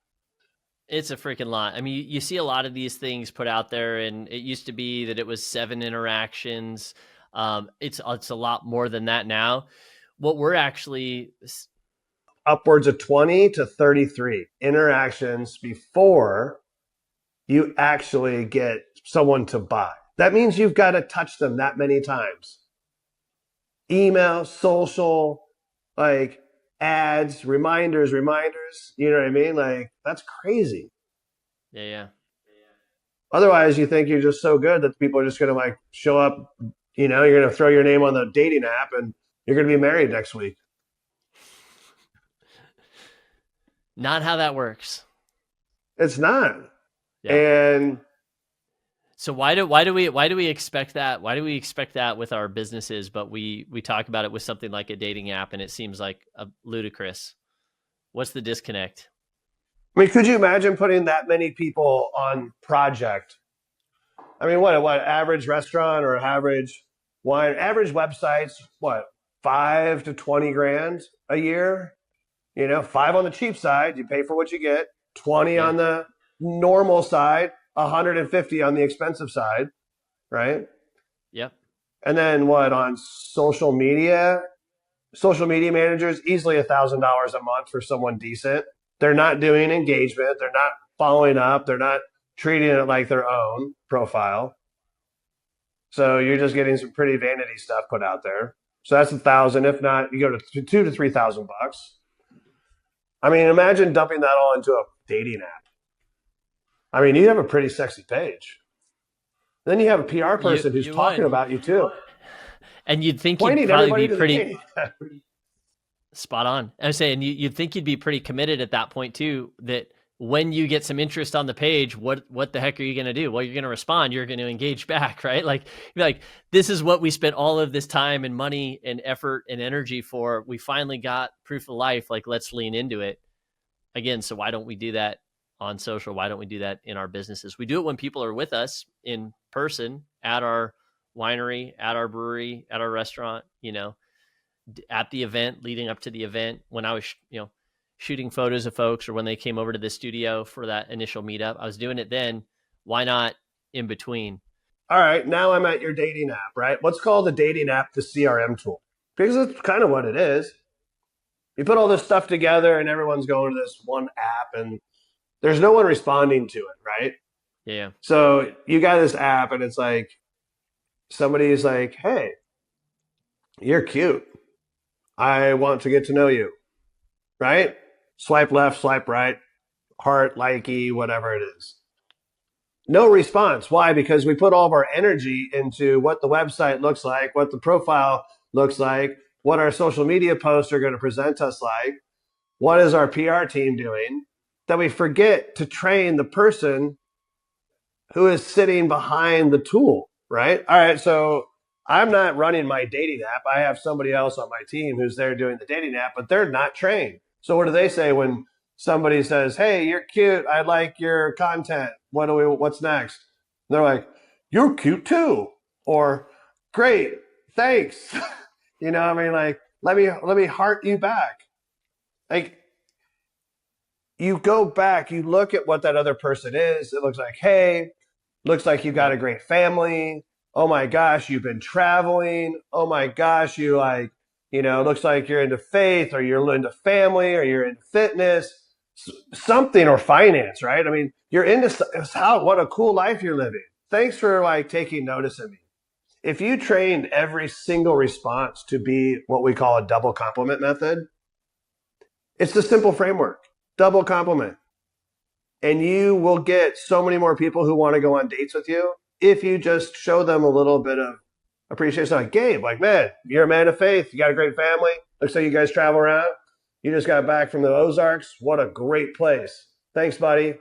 Speaker 1: It's a freaking lot. I mean, you see a lot of these things put out there, and it used to be that it was 7 interactions. It's a lot more than that now. What we're actually
Speaker 2: upwards of 20 to 33 interactions before you actually get someone to buy. That means you've got to touch them that many times. Email, social, like ads, reminders, you know what I mean? Like, that's crazy.
Speaker 1: Yeah.
Speaker 2: Otherwise, you think you're just so good that people are just going to like show up, you know, you're going to throw your name on the dating app and you're going to be married next week.
Speaker 1: Not how that works.
Speaker 2: It's not.
Speaker 1: Yeah.
Speaker 2: And
Speaker 1: so why do we expect that? Why do we expect that with our businesses, but we talk about it with something like a dating app and it seems like ludicrous? What's the disconnect?
Speaker 2: I mean, could you imagine putting that many people on project? I mean, what average restaurant or average wine, average websites, what, 5 to 20 grand a year? You know, 5 on the cheap side, you pay for what you get, 20 on the normal side, 150 on the expensive side, right?
Speaker 1: Yep.
Speaker 2: And then what on social media managers, easily $1,000 a month for someone decent. They're not doing engagement. They're not following up. They're not treating it like their own profile. So you're just getting some pretty vanity stuff put out there. So that's 1,000. If not, you go to $2,000 to $3,000. I mean, imagine dumping that all into dating app. I mean, you have a pretty sexy page. Then you have a PR person who's
Speaker 1: You
Speaker 2: talking
Speaker 1: would.
Speaker 2: about you too,
Speaker 1: And you'd think you'd
Speaker 2: pointing
Speaker 1: probably
Speaker 2: everybody
Speaker 1: be
Speaker 2: to the
Speaker 1: pretty
Speaker 2: dating app.
Speaker 1: spot on. I was saying you'd think you'd be pretty committed at that point too, that when you get some interest on the page, what the heck are you going to do? Well, you're going to respond, you're going to engage back, right? Like this is what we spent all of this time and money and effort and energy for. We finally got proof of life. Like, let's lean into it again. So why don't we do that on social? Why don't we do that in our businesses? We do it when people are with us in person at our winery, at our brewery, at our restaurant, at the event, leading up to the event, when I was, shooting photos of folks, or when they came over to the studio for that initial meetup. I was doing it then. Why not in between?
Speaker 2: All right, now I'm at your dating app, right? Let's call the dating app the CRM tool, because it's kind of what it is. You put all this stuff together and everyone's going to this one app and there's no one responding to it, right?
Speaker 1: Yeah.
Speaker 2: So you got this app and it's like, somebody's like, hey, you're cute. I want to get to know you, right? Swipe left, swipe right, heart, likey, whatever it is. No response. Why? Because we put all of our energy into what the website looks like, what the profile looks like, what our social media posts are going to present us like, what is our PR team doing, that we forget to train the person who is sitting behind the tool, right? All right, so I'm not running my dating app. I have somebody else on my team who's there doing the dating app, but they're not trained. So what do they say when somebody says, hey, you're cute, I like your content, what's next? And they're like, you're cute too. Or, great, thanks. I mean, like, let me heart you back. Like, you go back, you look at what that other person is. It looks like, hey, looks like you got a great family. Oh my gosh, you've been traveling. Oh my gosh, you looks like you're into faith, or you're into family, or you're into fitness, something, or finance, right? I mean, you're into what a cool life you're living. Thanks for taking notice of me. If you trained every single response to be what we call a double compliment method, it's the simple framework, double compliment. And you will get so many more people who want to go on dates with you if you just show them a little bit of appreciation. Like, Gabe, man, you're a man of faith. You got a great family. Looks like you guys travel around. You just got back from the Ozarks. What a great place. Thanks, buddy.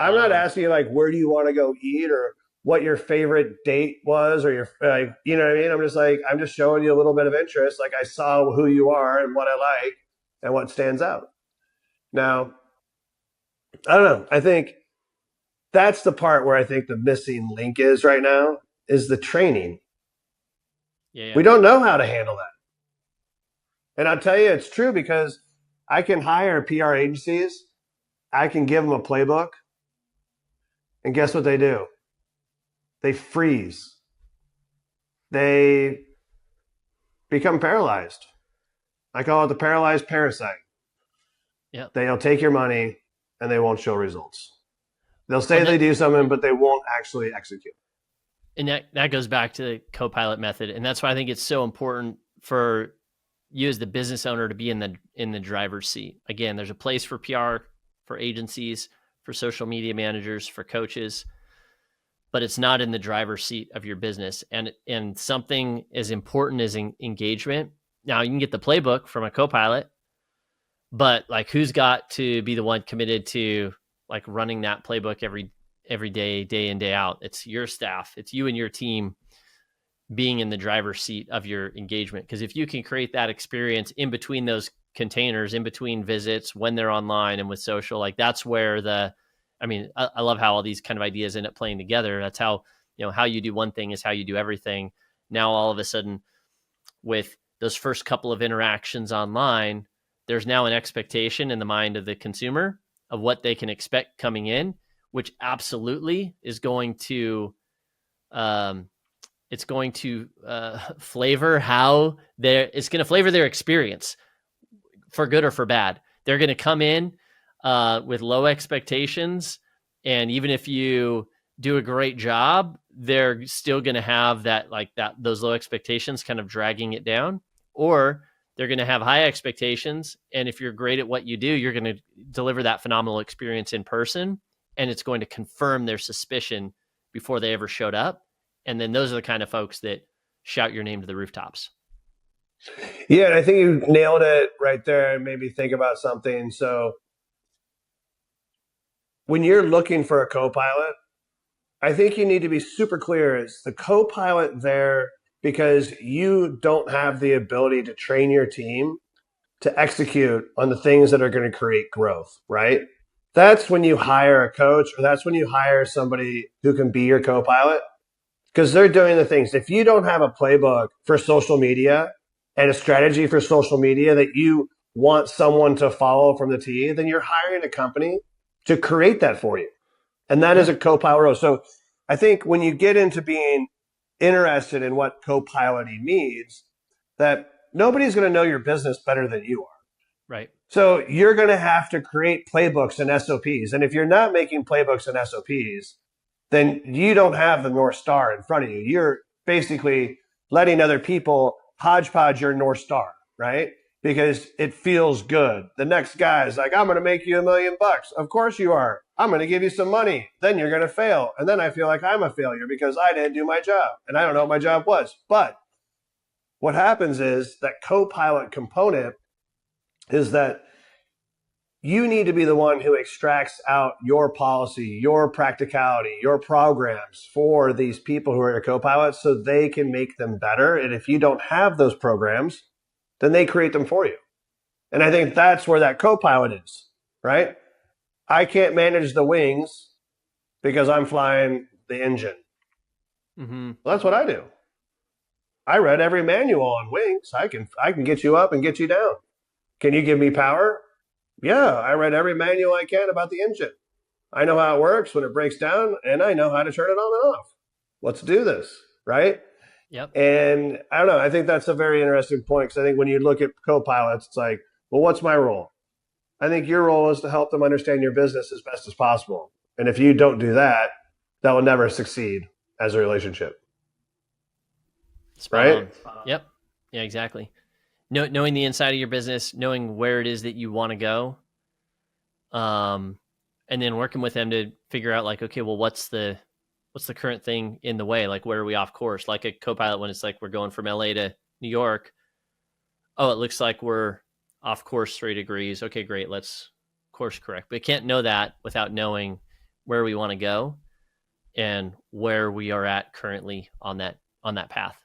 Speaker 2: I'm not asking you where do you want to go eat or what your favorite date was, or you know what I mean? I'm just showing you a little bit of interest. Like, I saw who you are and what I like and what stands out. Now, I don't know. I think that's the part where I think the missing link is right now, is the training.
Speaker 1: Yeah.
Speaker 2: We don't know how to handle that. And I'll tell you, it's true, because I can hire PR agencies. I can give them a playbook. And guess what they do? They freeze. They become paralyzed. I call it the paralyzed parasite.
Speaker 1: Yeah.
Speaker 2: They'll take your money and they won't show results. They'll say they do something, but they won't actually execute.
Speaker 1: And that goes back to the co-pilot method. And that's why I think it's so important for you as the business owner to be in the driver's seat. Again, there's a place for PR, for agencies, for social media managers, for coaches, but it's not in the driver's seat of your business. And something as important as engagement. Now, you can get the playbook from a co-pilot, but who's got to be the one committed to running that playbook every day, day in, day out? It's your staff. It's you and your team being in the driver's seat of your engagement. Because if you can create that experience in between those containers, in between visits, when they're online and with social, that's where I love how all these kind of ideas end up playing together. That's how, how you do one thing is how you do everything. Now, all of a sudden, with those first couple of interactions online, there's now an expectation in the mind of the consumer of what they can expect coming in, which absolutely is going to, flavor it's going to flavor their experience for good or for bad. They're going to come in with low expectations. And even if you do a great job, they're still going to have those low expectations kind of dragging it down. Or They're going to have high expectations. And if you're great at what you do, you're going to deliver that phenomenal experience in person. And it's going to confirm their suspicion before they ever showed up. And then those are the kind of folks that shout your name to the rooftops.
Speaker 2: Yeah, and I think you nailed it right there and made me think about something. So when you're looking for a co-pilot, I think you need to be super clear. Is the co-pilot there because you don't have the ability to train your team to execute on the things that are going to create growth, right? That's when you hire a coach, or that's when you hire somebody who can be your co-pilot, because they're doing the things. If you don't have a playbook for social media and a strategy for social media that you want someone to follow from the T, then you're hiring a company to create that for you. And that is a co-pilot role. So I think when you get into being interested in what co-piloting means, that nobody's going to know your business better than you are.
Speaker 1: Right.
Speaker 2: So you're going to have to create playbooks and SOPs. And if you're not making playbooks and SOPs, then you don't have the North Star in front of you. You're basically letting other people hodgepodge your North Star, right? Because it feels good. The next guy is like, I'm going to make you $1 million. Of course you are. I'm going to give you some money. Then you're going to fail. And then I feel like I'm a failure because I didn't do my job and I don't know what my job was. But what happens is that co-pilot component is that you need to be the one who extracts out your policy, your practicality, your programs for these people who are your co-pilots so they can make them better. And if you don't have those programs, then they create them for you. And I think that's where that co-pilot is, right? I can't manage the wings because I'm flying the engine.
Speaker 1: Mm-hmm.
Speaker 2: Well, that's what I do. I read every manual on wings. I can get you up and get you down. Can you give me power? Yeah, I read every manual I can about the engine. I know how it works when it breaks down, and I know how to turn it on and off. Let's do this, right?
Speaker 1: Yep.
Speaker 2: And I don't know. I think that's a very interesting point because I think when you look at co-pilots, it's like, well, what's my role? I think your role is to help them understand your business as best as possible. And if you don't do that, that will never succeed as a relationship.
Speaker 1: Spot
Speaker 2: right?
Speaker 1: on. Yep. Yeah, exactly. Knowing the inside of your business, knowing where it is that you want to go, and then working with them to figure out like, okay, well, what's the current thing in the way? Like, where are we off course? Like a co-pilot when it's like we're going from LA to New York. Oh, it looks like we're off course 3 degrees. Okay, great. Let's course correct. But we can't know that without knowing where we want to go and where we are at currently on that path.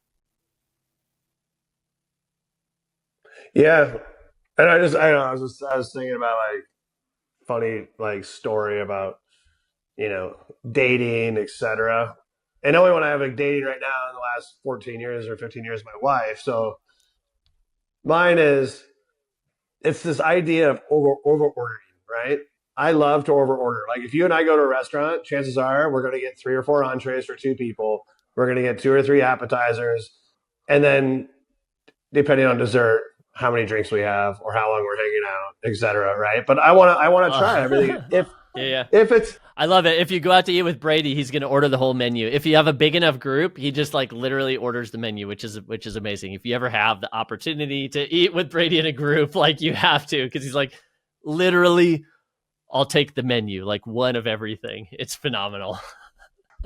Speaker 2: Yeah. And I don't know, I was thinking about like funny like story about, dating, etc. And the only one I have like dating right now in the last 14 years or 15 years is my wife. So mine is it's this idea of over ordering, right? I love to over order. Like if you and I go to a restaurant, chances are we're going to get 3 or 4 entrees for 2 people. We're going to get 2 or 3 appetizers, and then depending on dessert, how many drinks we have or how long we're hanging out, etc. Right? But I want to try everything.
Speaker 1: Yeah.
Speaker 2: If it's
Speaker 1: I love it. If you go out to eat with Brady, he's going to order the whole menu. If you have a big enough group, he just like literally orders the menu, which is amazing. If you ever have the opportunity to eat with Brady in a group, like you have to, because he's like literally, I'll take the menu, like one of everything. It's phenomenal.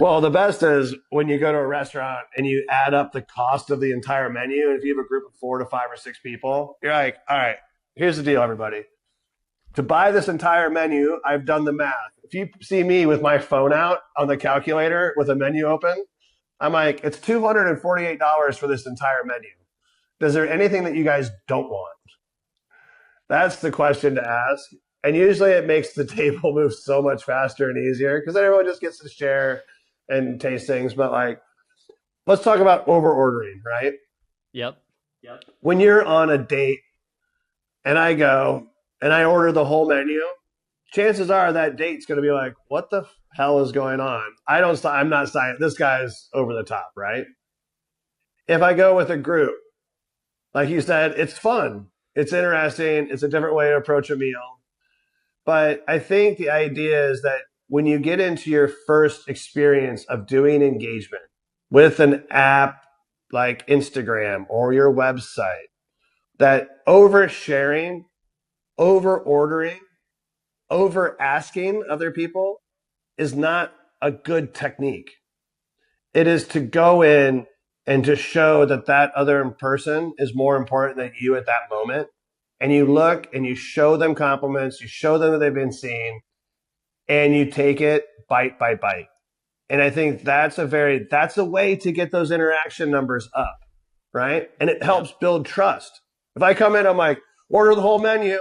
Speaker 2: well, the best is when you go to a restaurant and you add up the cost of the entire menu. And if you have a group of 4 to 5 or 6 people, you're like, all right, here's the deal, everybody. To buy this entire menu, I've done the math. If you see me with my phone out on the calculator with a menu open, I'm like, it's $248 for this entire menu. Is there anything that you guys don't want? That's the question to ask. And usually it makes the table move so much faster and easier because everyone just gets to share and taste things. But like, let's talk about over ordering, right?
Speaker 1: Yep.
Speaker 2: When you're on a date and I go and I order the whole menu, chances are that date's going to be like, what the hell is going on? I'm not signing. This guy's over the top, right? If I go with a group, like you said, it's fun. It's interesting. It's a different way to approach a meal. But I think the idea is that when you get into your first experience of doing engagement with an app like Instagram or your website, that oversharing, over ordering, over asking other people is not a good technique. It is to go in and to show that that other person is more important than you at that moment. And you look and you show them compliments, you show them that they've been seen, and you take it bite by bite. And I think that's a way to get those interaction numbers up, right? And it
Speaker 1: Yep.
Speaker 2: helps build trust. If I come in, I'm like, order the whole menu.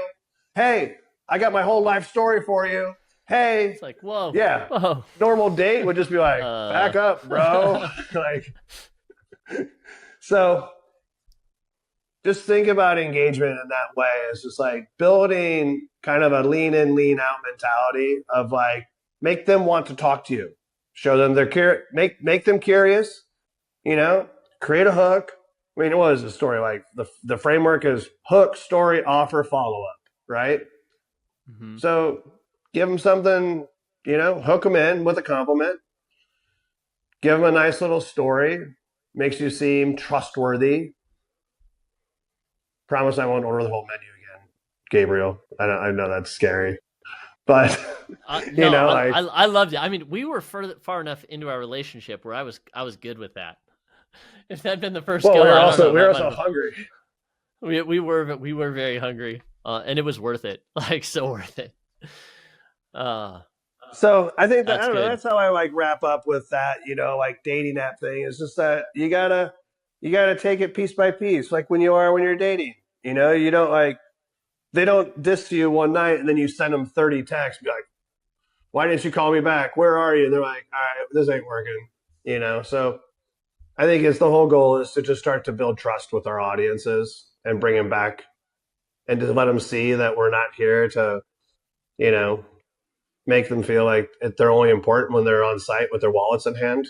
Speaker 2: Hey, I got my whole life story for you. Hey,
Speaker 1: It's like, whoa,
Speaker 2: yeah.
Speaker 1: whoa.
Speaker 2: Normal date would just be like, back up, bro. Like, so just think about engagement in that way. It's just like building kind of a lean in, lean out mentality of like, make them want to talk to you, show them they're curious, make them curious, you know, create a hook. I mean, what is the story? Like the framework is hook, story, offer, follow up, right?
Speaker 1: Mm-hmm.
Speaker 2: So give them something, you know, hook them in with a compliment, give them a nice little story, makes you seem trustworthy. Promise I won't order the whole menu again, Gabriel. I know that's scary, but you
Speaker 1: No,
Speaker 2: know, like,
Speaker 1: I loved it. I mean, we were far enough into our relationship where I was good with that. If that'd been the first
Speaker 2: well,
Speaker 1: go, I don't know.
Speaker 2: we were
Speaker 1: That
Speaker 2: also
Speaker 1: might
Speaker 2: hungry.
Speaker 1: we were very hungry, and it was worth it. Like so worth it. Uh,
Speaker 2: So I think that I
Speaker 1: that's
Speaker 2: don't know.
Speaker 1: good.
Speaker 2: That's how I like wrap up with that. You know, like dating app thing. It's just that you gotta take it piece by piece, like when you're dating. You know, you don't like they don't diss you one night and then you send them 30 texts. Be like, why didn't you call me back? Where are you? And they're like, all right, this ain't working. You know, so I think it's the whole goal is to just start to build trust with our audiences and bring them back and to let them see that we're not here to, you know, make them feel like they're only important when they're on site with their wallets in hand,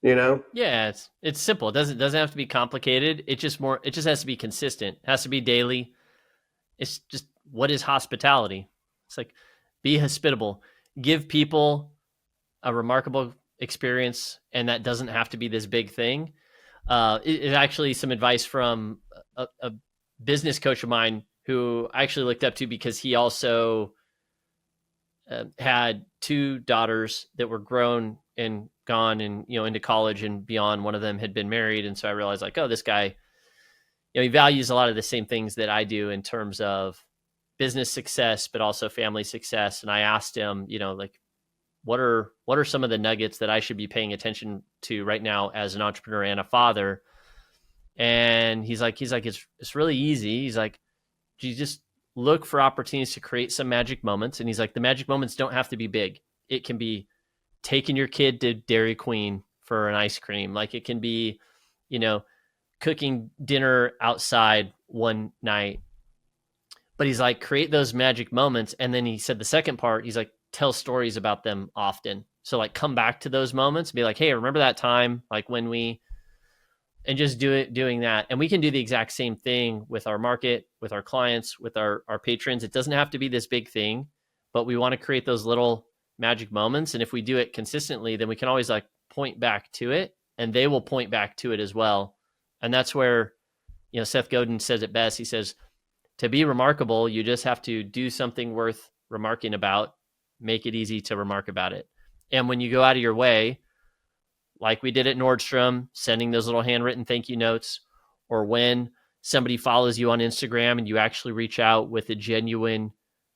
Speaker 2: you know?
Speaker 1: Yeah, it's simple. It doesn't have to be complicated. It just has to be consistent. It has to be daily. It's just what is hospitality? It's like be hospitable. Give people a remarkable experience, and that doesn't have to be this big thing. It's actually some advice from a business coach of mine who I actually looked up to because he also had two daughters that were grown and gone and into college and beyond. One of them had been married, and so I realized like, oh, this guy, he values a lot of the same things that I do in terms of business success, but also family success. And I asked him, like, what are some of the nuggets that I should be paying attention to right now as an entrepreneur and a father? And he's like, it's really easy. He's like, you just look for opportunities to create some magic moments. And he's like, the magic moments don't have to be big. It can be taking your kid to Dairy Queen for an ice cream. Like it can be, cooking dinner outside one night. But he's like, create those magic moments. And then he said the second part, he's like, tell stories about them often. So like come back to those moments and be like, hey, remember that time, like when and just doing that. And we can do the exact same thing with our market, with our clients, with our patrons. It doesn't have to be this big thing, but we want to create those little magic moments. And if we do it consistently, then we can always like point back to it and they will point back to it as well. And that's where, Seth Godin says it best. He says, to be remarkable, you just have to do something worth remarking about, make it easy to remark about it. And when you go out of your way, like we did at Nordstrom, sending those little handwritten thank you notes, or when somebody follows you on Instagram and you actually reach out with a genuine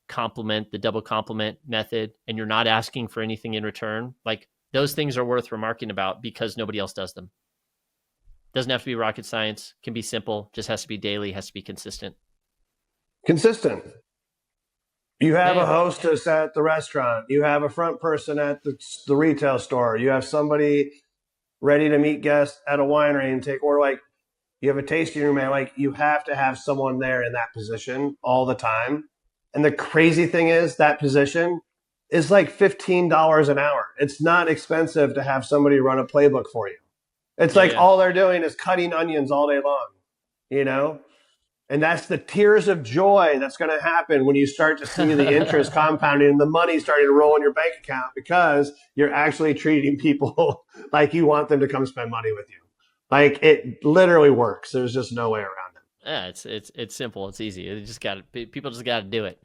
Speaker 1: compliment, the double compliment method, and you're not asking for anything in return, like those things are worth remarking about because nobody else does them. Doesn't have to be rocket science, can be simple, just has to be daily, has to be consistent.
Speaker 2: Consistent. You have a hostess at the restaurant. You have a front person at the retail store. You have somebody ready to meet guests at a winery and take order. Like you have a tasting room, man. Like you have to have someone there in that position all the time. And the crazy thing is that position is like $15 an hour. It's not expensive to have somebody run a playbook for you. It's like all they're doing is cutting onions all day long, And that's the tears of joy that's going to happen when you start to see the interest compounding and the money starting to roll in your bank account because you're actually treating people like you want them to come spend money with you. Like it literally works. There's just no way around it.
Speaker 1: Yeah, it's simple. It's easy. People just got to do it.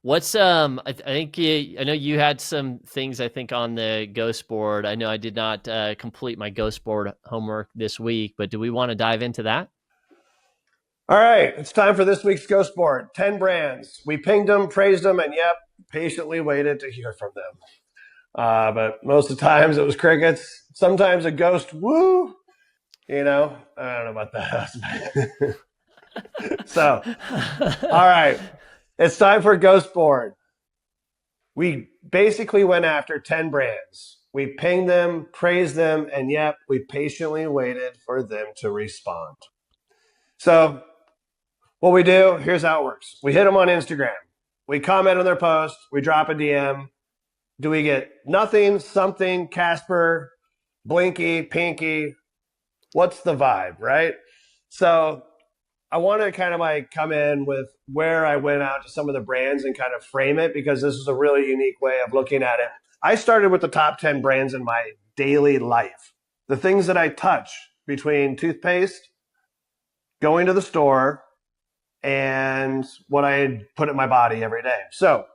Speaker 1: What's I think I know you had some things I think on the ghost board. I know I did not complete my ghost board homework this week, but do we want to dive into that?
Speaker 2: All right, it's time for this week's Ghost Board. 10 brands. We pinged them, praised them, and yep, patiently waited to hear from them. But most of the times it was crickets. Sometimes a ghost woo. I don't know about that. So, all right, it's time for Ghost Board. We basically went after 10 brands. We pinged them, praised them, and yep, we patiently waited for them to respond. So, what we do, here's how it works. We hit them on Instagram. We comment on their post. We drop a DM. Do we get nothing, something, Casper, Blinky, Pinky? What's the vibe, right? So I want to kind of like come in with where I went out to some of the brands and kind of frame it, because this is a really unique way of looking at it. I started with the top 10 brands in my daily life. The things that I touch between toothpaste, going to the store, and what I put in my body every day. So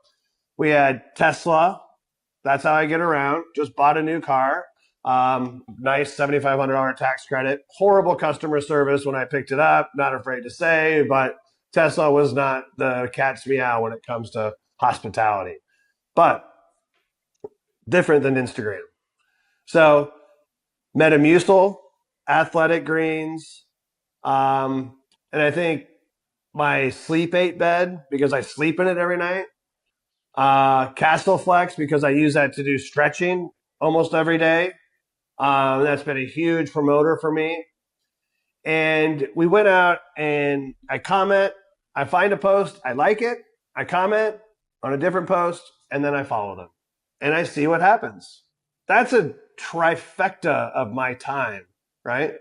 Speaker 2: we had Tesla. That's how I get around. Just bought a new car. Nice $7,500 tax credit. Horrible customer service when I picked it up. Not afraid to say, but Tesla was not the cat's meow when it comes to hospitality. But different than Instagram. So Metamucil, Athletic Greens, and I think my Sleep 8 bed, because I sleep in it every night. Castle Flex, because I use that to do stretching almost every day. That's been a huge promoter for me. And we went out and I comment, I find a post, I like it, I comment on a different post, and then I follow them. And I see what happens. That's a trifecta of my time, right?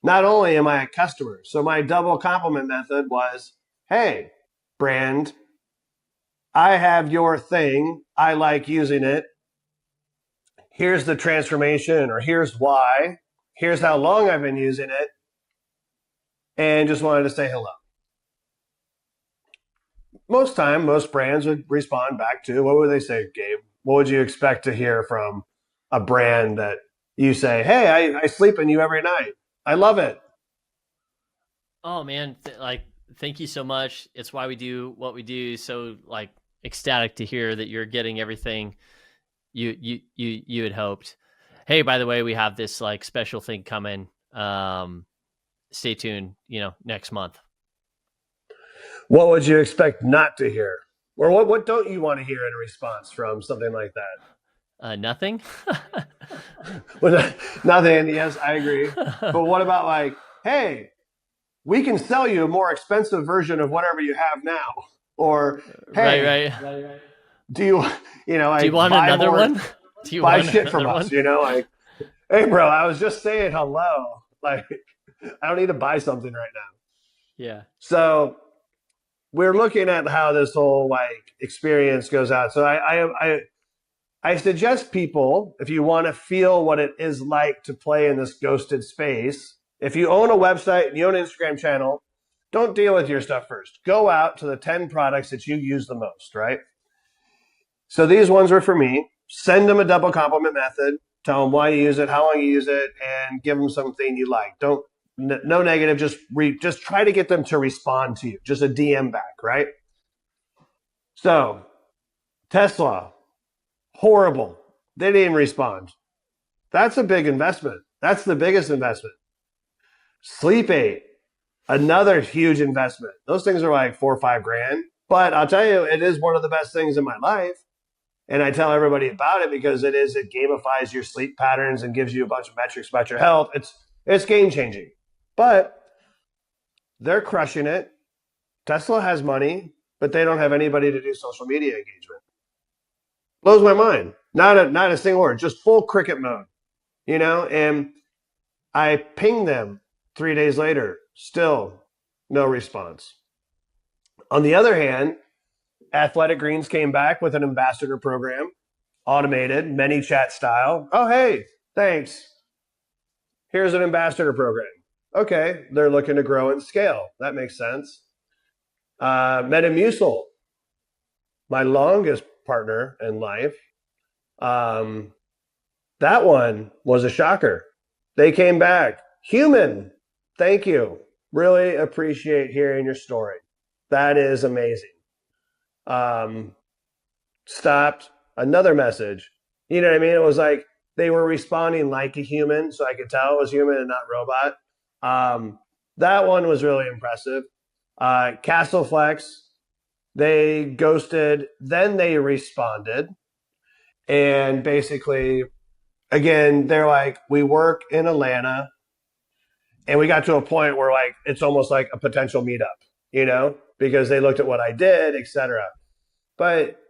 Speaker 2: Not only am I a customer, so my double compliment method was, hey, brand, I have your thing, I like using it. Here's the transformation, or here's why. Here's how long I've been using it. And just wanted to say hello. Most brands would respond back to, what would they say, Gabe? What would you expect to hear from a brand that you say, hey, I sleep in you every night. I love it.
Speaker 1: Oh man, thank you so much. It's why we do what we do. So like ecstatic to hear that you're getting everything you had hoped. Hey, by the way, we have this like special thing coming. Stay tuned, next month.
Speaker 2: What would you expect not to hear? Or what don't you want to hear in response from something like that?
Speaker 1: Nothing.
Speaker 2: Well, nothing. Yes, I agree. But what about like, hey, we can sell you a more expensive version of whatever you have now? Or hey,
Speaker 1: right.
Speaker 2: do you
Speaker 1: Do you want another one? Do you
Speaker 2: buy
Speaker 1: want
Speaker 2: shit from us? Like, hey, bro, I was just saying hello. Like, I don't need to buy something right now.
Speaker 1: Yeah.
Speaker 2: So we're looking at how this whole like experience goes out. So I suggest people, if you want to feel what it is like to play in this ghosted space, if you own a website and you own an Instagram channel, don't deal with your stuff first. Go out to the 10 products that you use the most, right? So these ones were for me. Send them a double compliment method. Tell them why you use it, how long you use it, and give them something you like. No negative. Just try to get them to respond to you. Just a DM back, right? So Tesla, horrible. They didn't even respond. That's a big investment. That's the biggest investment. Sleep 8, another huge investment. Those things are like $4 or $5 grand. But I'll tell you, it is one of the best things in my life. And I tell everybody about it because it gamifies your sleep patterns and gives you a bunch of metrics about your health. It's game changing. But they're crushing it. Tesla has money, but they don't have anybody to do social media engagement. Blows my mind. Not a single word, just full cricket mode. And I ping them 3 days later, still no response. On the other hand, Athletic Greens came back with an ambassador program, automated, ManyChat style. Oh, hey, thanks. Here's an ambassador program. Okay, they're looking to grow and scale. That makes sense. Metamucil, my longest partner in life, um, that one was a shocker. They came back. Human, thank you. Really appreciate hearing your story. That is amazing. Um, Stopped another message. You know what I mean? It was like they were responding like a human, so I could tell it was human and not robot. Um, that one was really impressive. Castleflex, they ghosted, then they responded, and basically, again, they're like, we work in Atlanta, and we got to a point where like it's almost like a potential meetup, because they looked at what I did, etc. But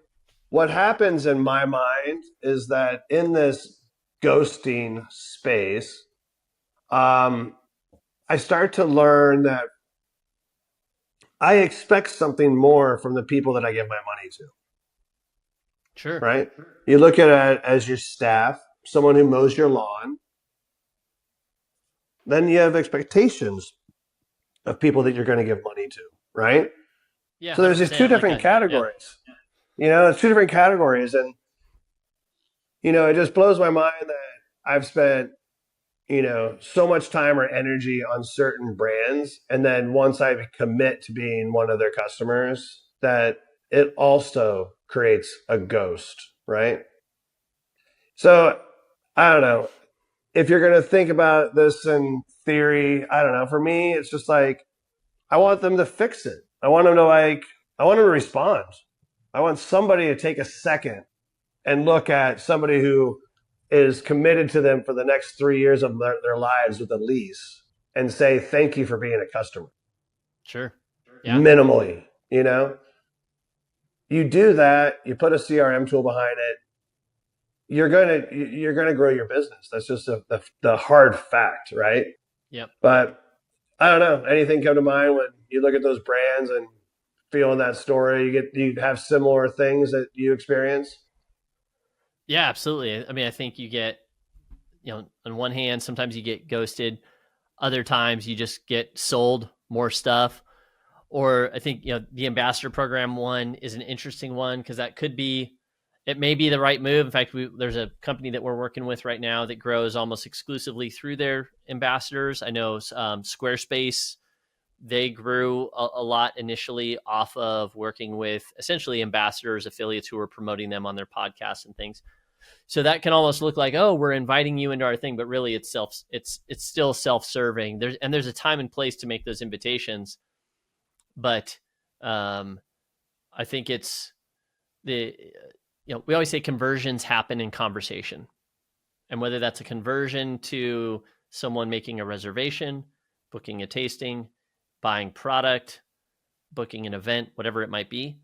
Speaker 2: what happens in my mind is that in this ghosting space, I start to learn that I expect something more from the people that I give my money to,
Speaker 1: Sure.
Speaker 2: right? You look at it as your staff, someone who mows your lawn, then you have expectations of people that you're going to give money to, right?
Speaker 1: Yeah,
Speaker 2: So there's these two
Speaker 1: 100%. Like
Speaker 2: different
Speaker 1: a yeah.
Speaker 2: categories. It's two different categories. And, it just blows my mind that I've spent so much time or energy on certain brands. And then once I commit to being one of their customers, that it also creates a ghost, right? So I don't know. If you're going to think about this in theory, I don't know. For me, it's just like, I want them to fix it. I want them to I want them to respond. I want somebody to take a second and look at somebody who is committed to them for the next 3 years of their lives with a lease and say, thank you for being a customer.
Speaker 1: Sure. Yeah.
Speaker 2: Minimally, you do that, you put a CRM tool behind it, you're gonna grow your business. That's just the hard fact, right?
Speaker 1: Yep.
Speaker 2: But I don't know. Anything come to mind when you look at those brands and feeling that story? You have similar things that you experience?
Speaker 1: Yeah, absolutely. I mean, I think you get, on one hand, sometimes you get ghosted. Other times you just get sold more stuff. Or I think, the ambassador program one is an interesting one because it may be the right move. In fact, there's a company that we're working with right now that grows almost exclusively through their ambassadors. I know Squarespace, they grew a lot initially off of working with essentially ambassadors, affiliates who were promoting them on their podcasts and things. So that can almost look like, oh, we're inviting you into our thing, but really it's still self-serving. There's a time and place to make those invitations, but I think it's we always say conversions happen in conversation, and whether that's a conversion to someone making a reservation, booking a tasting, buying product, booking an event, whatever it might be.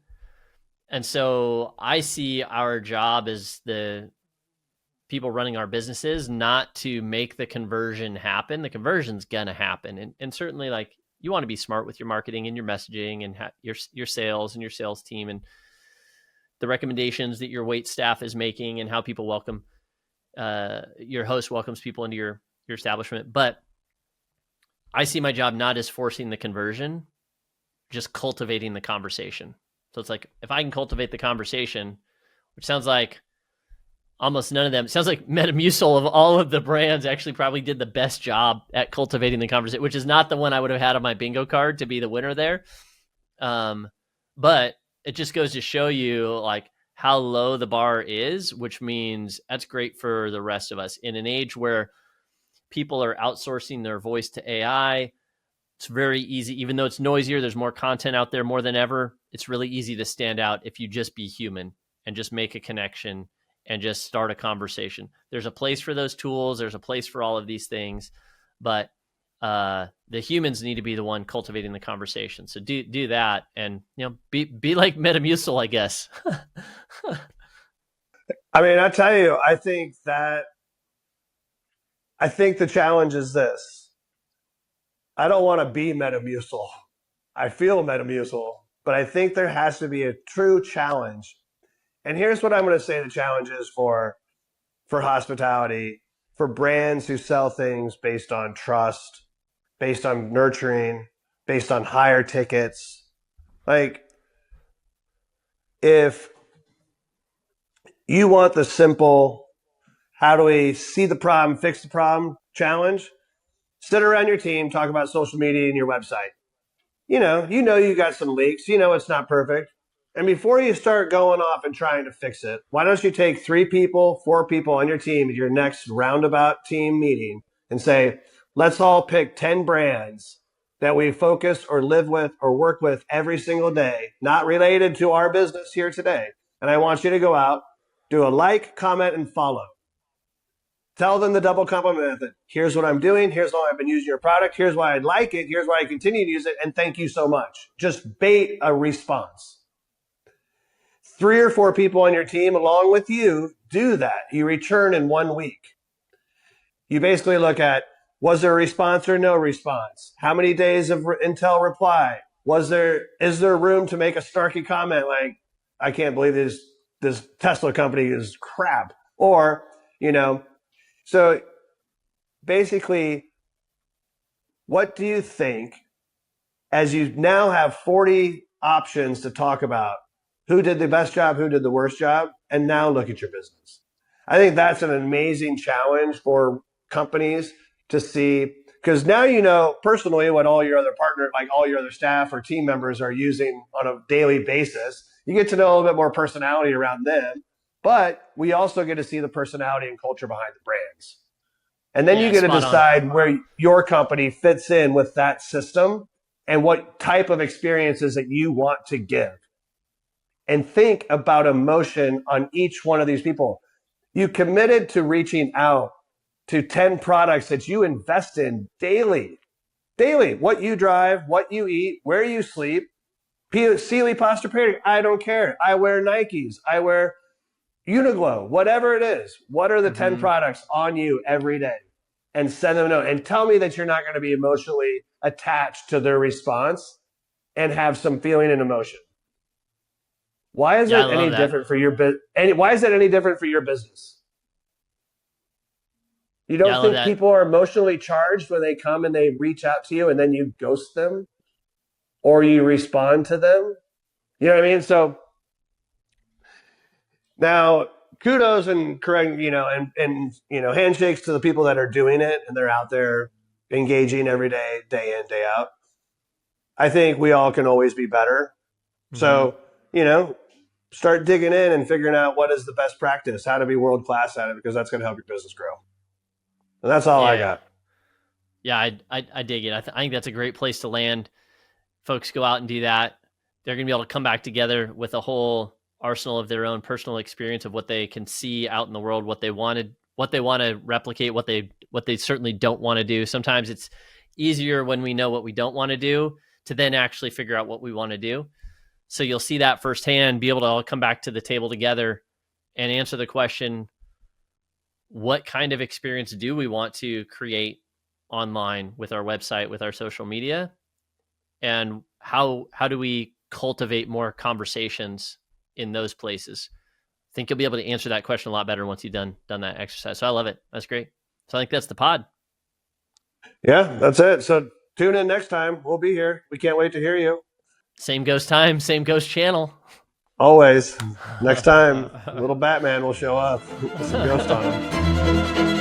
Speaker 1: And so I see our job as the people running our businesses not to make the conversion happen. The conversion's gonna happen, and certainly like you want to be smart with your marketing and your messaging and your sales and your sales team and the recommendations that your wait staff is making and how people welcome your host welcomes people into your establishment. But I see my job not as forcing the conversion, just cultivating the conversation. So it's like, if I can cultivate the conversation, which sounds like almost none of them, it sounds like Metamucil of all of the brands actually probably did the best job at cultivating the conversation, which is not the one I would have had on my bingo card to be the winner there. But it just goes to show you like how low the bar is, which means that's great for the rest of us in an age where people are outsourcing their voice to AI. It's very easy, even though it's noisier, there's more content out there more than ever. It's really easy to stand out if you just be human and just make a connection and just start a conversation. There's a place for those tools. There's a place for all of these things, but the humans need to be the one cultivating the conversation. So do that, and be like Metamucil, I guess.
Speaker 2: I mean, I tell you, I think the challenge is this. I don't want to be Metamucil. I feel Metamucil, but I think there has to be a true challenge. And here's what I'm going to say the challenge is for hospitality, for brands who sell things based on trust, based on nurturing, based on higher tickets. Like, if you want the simple, how do we see the problem, fix the problem challenge, sit around your team, talk about social media and your website. You got some leaks, it's not perfect. And before you start going off and trying to fix it, why don't you take 3 people, 4 people on your team at your next roundabout team meeting and say, let's all pick 10 brands that we focus or live with or work with every single day, not related to our business here today. And I want you to go out, do a like, comment, and follow. Tell them the double compliment method. Here's what I'm doing. Here's why I've been using your product. Here's why I like it. Here's why I continue to use it. And thank you so much. Just bait a response. 3 or 4 people on your team along with you do that. You return in 1 week. You basically look at, was there a response or no response? How many days of Intel reply? Is there room to make a snarky comment like, I can't believe this Tesla company is crap? Or, so basically, what do you think, as you now have 40 options to talk about, who did the best job, who did the worst job, and now look at your business? I think that's an amazing challenge for companies to see, because now you know personally what all your other partners, like all your other staff or team members are using on a daily basis. You get to know a little bit more personality around them, but we also get to see the personality and culture behind the brands. And then you get to decide where your company fits in with that system and what type of experiences that you want to give. And think about emotion on each one of these people. You committed to reaching out to 10 products that you invest in daily. What you drive, what you eat, where you sleep. Sealy Posturepedic, I don't care. I wear Nikes. I wear Uniqlo, whatever it is. What are the 10 products on you every day? And send them a note and tell me that you're not going to be emotionally attached to their response and have some feeling and emotion. Why is it any different for your business? Why is that any different for your business? You don't think people are emotionally charged when they come and they reach out to you and then you ghost them or you respond to them? You know what I mean? So now, kudos and correct, and handshakes to the people that are doing it and they're out there engaging every day, day in, day out. I think we all can always be better. So, start digging in and figuring out what is the best practice, how to be world class at it, because that's going to help your business grow. And that's all I got.
Speaker 1: Yeah, I dig it. I think that's a great place to land. Folks go out and do that. They're going to be able to come back together with a whole arsenal of their own personal experience of what they can see out in the world, what they want to replicate, what they certainly don't want to do. Sometimes it's easier when we know what we don't want to do to then actually figure out what we want to do. So you'll see that firsthand, be able to all come back to the table together and answer the question, what kind of experience do we want to create online with our website, with our social media? And how do we cultivate more conversations in those places? I think you'll be able to answer that question a lot better once you've done that exercise. So I love it. That's great. So I think that's the pod.
Speaker 2: Yeah, that's it. So tune in next time. We'll be here. We can't wait to hear you.
Speaker 1: Same ghost time, same ghost channel.
Speaker 2: Always. Next time, little Batman will show up with some ghost on him.